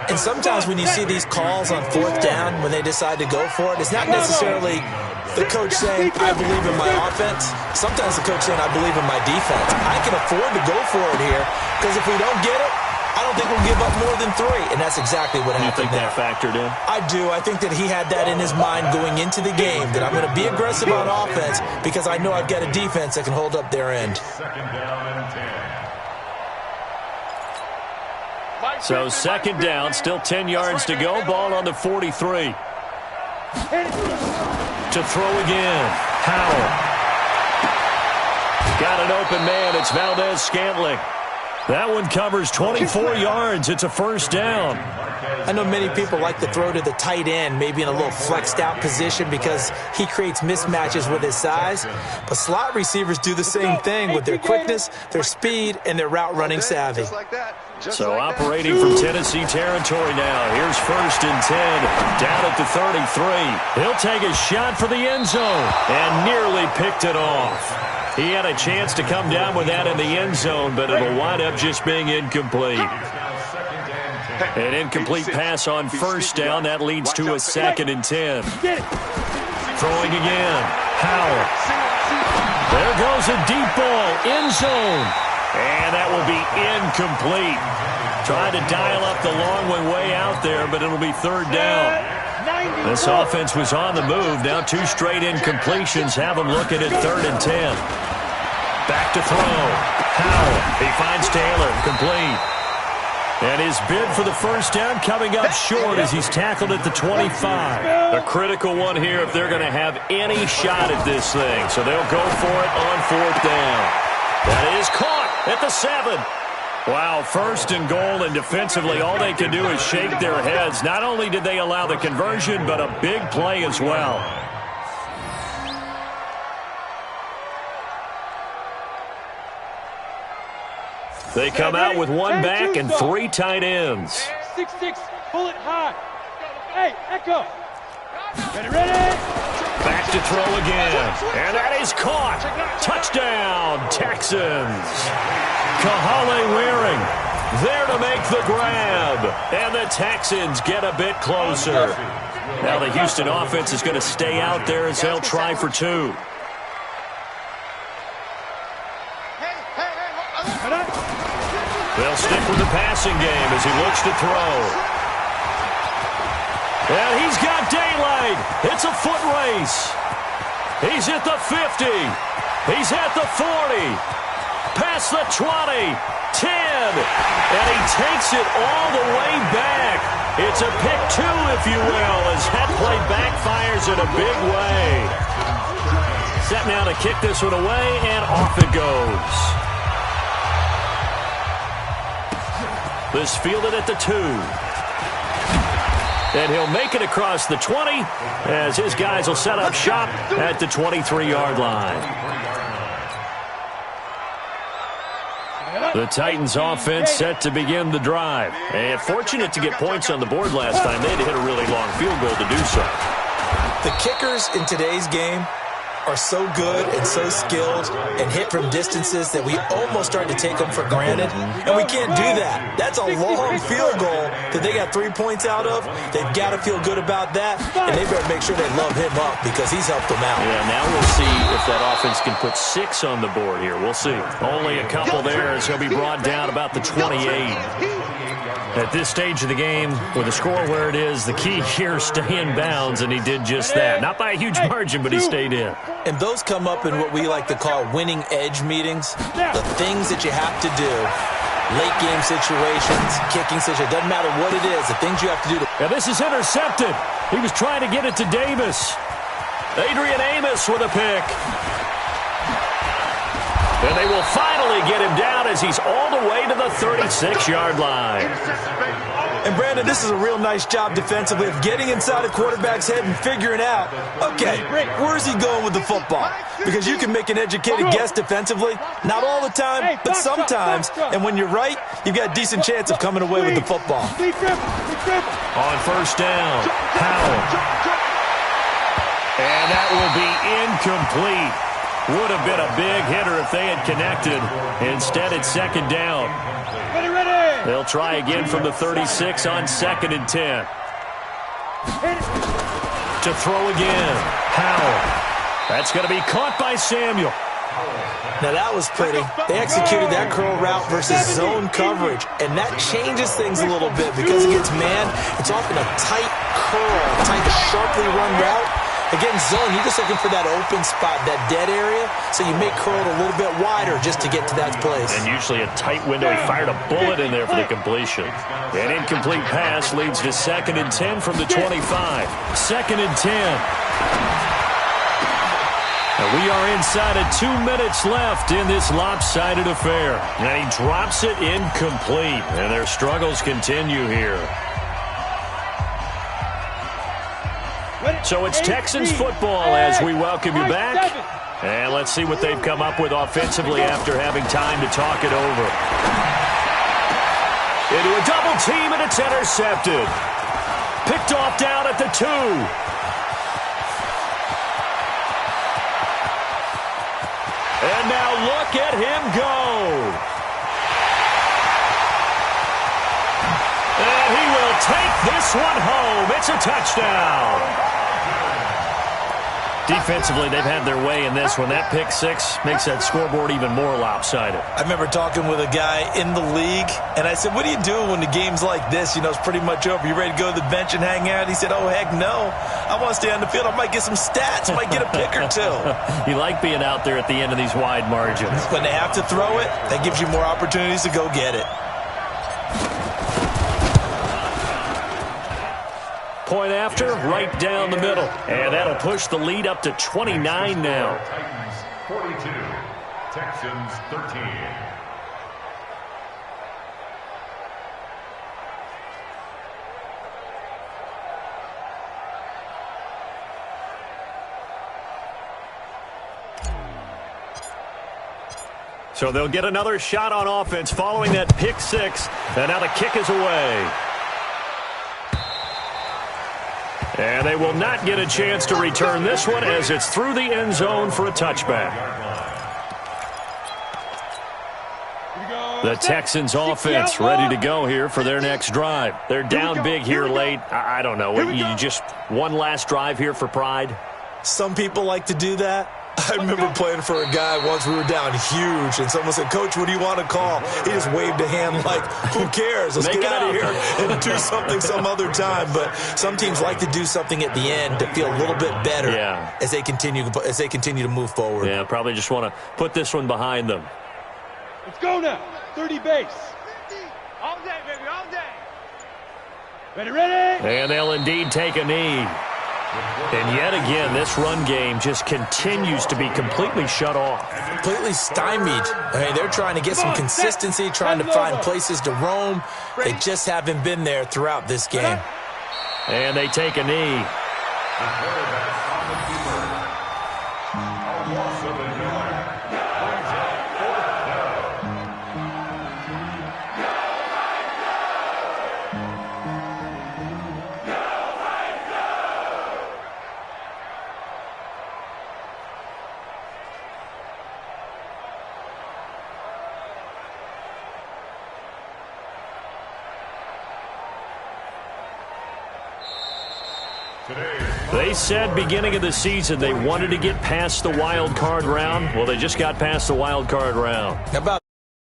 And sometimes when you see these calls on 4th down, when they decide to go for it, it's not necessarily the coach saying, I believe in my offense. Sometimes the coach saying, I believe in my defense. I can afford to go for it here because if we don't get it, I don't think we'll give up more than 3, and that's exactly what happened there.
You think that factored in?
I do. I think that he had that in his mind going into the game, that I'm going to be aggressive on offense because I know I've got a defense that can hold up their end.
2nd down and 10.
So 2nd down, still 10 yards to go. Ball on the 43. To throw again. Powell. Got an open man. It's Valdez-Scantling. That one covers 24 yards. It's a first down.
I know many people like to throw to the tight end, maybe in a little flexed out position because he creates mismatches with his size. But slot receivers do the same thing with their quickness, their speed, and their route running savvy.
So operating from Tennessee territory now. Here's 1st and 10 down at the 33. He'll take a shot for the end zone and nearly picked it off. He had a chance to come down with that in the end zone, but it'll wind up just being incomplete. An incomplete pass on 1st down. That leads to a 2nd and 10. Throwing again. Howell. There goes a deep ball. End zone. And that will be incomplete. Trying to dial up the long one way out there, but it'll be 3rd down. This offense was on the move. Now 2 straight incompletions have them looking at 3rd and 10. Back to throw. Howell. He finds Taylor. Complete. And his bid for the first down coming up short as he's tackled at the 25. A critical one here if they're going to have any shot at this thing. So they'll go for it on 4th down. That is caught at the 7. Wow, 1st and goal, and defensively all they can do is shake their heads. Not only did they allow the conversion, but a big play as well. They come out with 1 back and 3 tight ends.
6-6, pull it high. Hey, Echo. Ready?
Back to throw again. And that is caught. Touchdown, Texans. Kahale Waring there to make the grab. And the Texans get a bit closer. Now the Houston offense is going to stay out there as they'll try for 2. They'll stick with the passing game as he looks to throw. And he's got daylight. It's a foot race. He's at the 50. He's at the 40. Past the 20. 10. And he takes it all the way back. It's a pick 2, if you will, as that play backfires in a big way. Set now to kick this one away, and off it goes. This fielded at the 2. And he'll make it across the 20 as his guys will set up shop at the 23-yard line. The Titans offense set to begin the drive. And fortunate to get points on the board last time. They had to hit a really long field goal to do so.
The kickers in today's game are so good and so skilled and hit from distances that we almost start to take them for granted, and we can't do that. That's a long field goal that they got 3 points out of. They've got to feel good about that, and they better make sure they love him up because he's helped them out.
Yeah, now we'll see if that offense can put 6 on the board here. We'll see. Only a couple there as he'll be brought down about the 28. At this stage of the game, with the score where it is, the key here, stay in bounds, and he did just that. Not by a huge margin, but he stayed in.
And those come up in what we like to call winning edge meetings. The things that you have to do. Late game situations, kicking situations, doesn't matter what it is, the things you have to do.
And this is intercepted. He was trying to get it to Davis. Adrian Amos with a pick. And they will finally get him down as he's all the way to the 36-yard line.
And, Brandon, this is a real nice job defensively of getting inside a quarterback's head and figuring out, okay, where's he going with the football? Because you can make an educated guess defensively. Not all the time, but sometimes. And when you're right, you've got a decent chance of coming away with the football.
On 1st down, Howell. And that will be incomplete. Would have been a big hitter if they had connected. Instead, it's 2nd down. They'll try again from the 36 on 2nd and 10. To throw again. Howell. That's going to be caught by Samuel.
Now, that was pretty. They executed that curl route versus zone coverage, and that changes things a little bit because against man, it's often a tight curl, tight, sharply run route. Against zone, you're just looking for that open spot, that dead area, so you may curl it a little bit wider just to get to that place.
And usually a tight window. He fired a bullet in there for the completion. An incomplete pass leads to 2nd and 10 from the 25. 2nd and 10. And we are inside of 2 minutes left in this lopsided affair. And he drops it incomplete. And their struggles continue here. So it's Texans football as we welcome you back. And let's see what they've come up with offensively after having time to talk it over. Into a double team, and it's intercepted. Picked off down at the 2. And now look at him go. And he will take this one home. It's a touchdown. Defensively, they've had their way in this one. That pick six makes that scoreboard even more lopsided.
I remember talking with a guy in the league, and I said, what do you do when the game's like this? You know, it's pretty much over. You ready to go to the bench and hang out? He said, oh, heck no. I want to stay on the field. I might get some stats. I might get a pick or two.
You like being out there at the end of these wide margins.
When they have to throw it, that gives you more opportunities to go get it.
Point after, right down the middle. And that'll push the lead up to 29 now.
Titans 42, Texans 13.
So they'll get another shot on offense following that pick six. And now the kick is away. And they will not get a chance to return this one as it's through the end zone for a touchback. The Texans offense ready to go here for their next drive. They're down big here late. I don't know. You just one last drive here for pride?
Some people like to do that. I remember playing for a guy once. We were down huge, and someone said, Coach, what do you want to call? He just waved a hand like, who cares? Let's get out of here and do something some other time. But some teams like to do something at the end to feel a little bit better as they continue to move forward.
Yeah, probably just want to put this one behind them.
Let's go now. 30 base. All day, baby, all day. Ready?
And they'll indeed take a knee. And yet again, this run game just continues to be completely shut off.
Completely stymied. I mean, they're trying to get some consistency, trying to find places to roam. They just haven't been there throughout this game.
And they take a knee.
The quarterback on the keeper. A loss of a yard. Brings up 4th down.
They said beginning of the season they wanted to get past the wild card round. Well, they just got past the wild card round.
About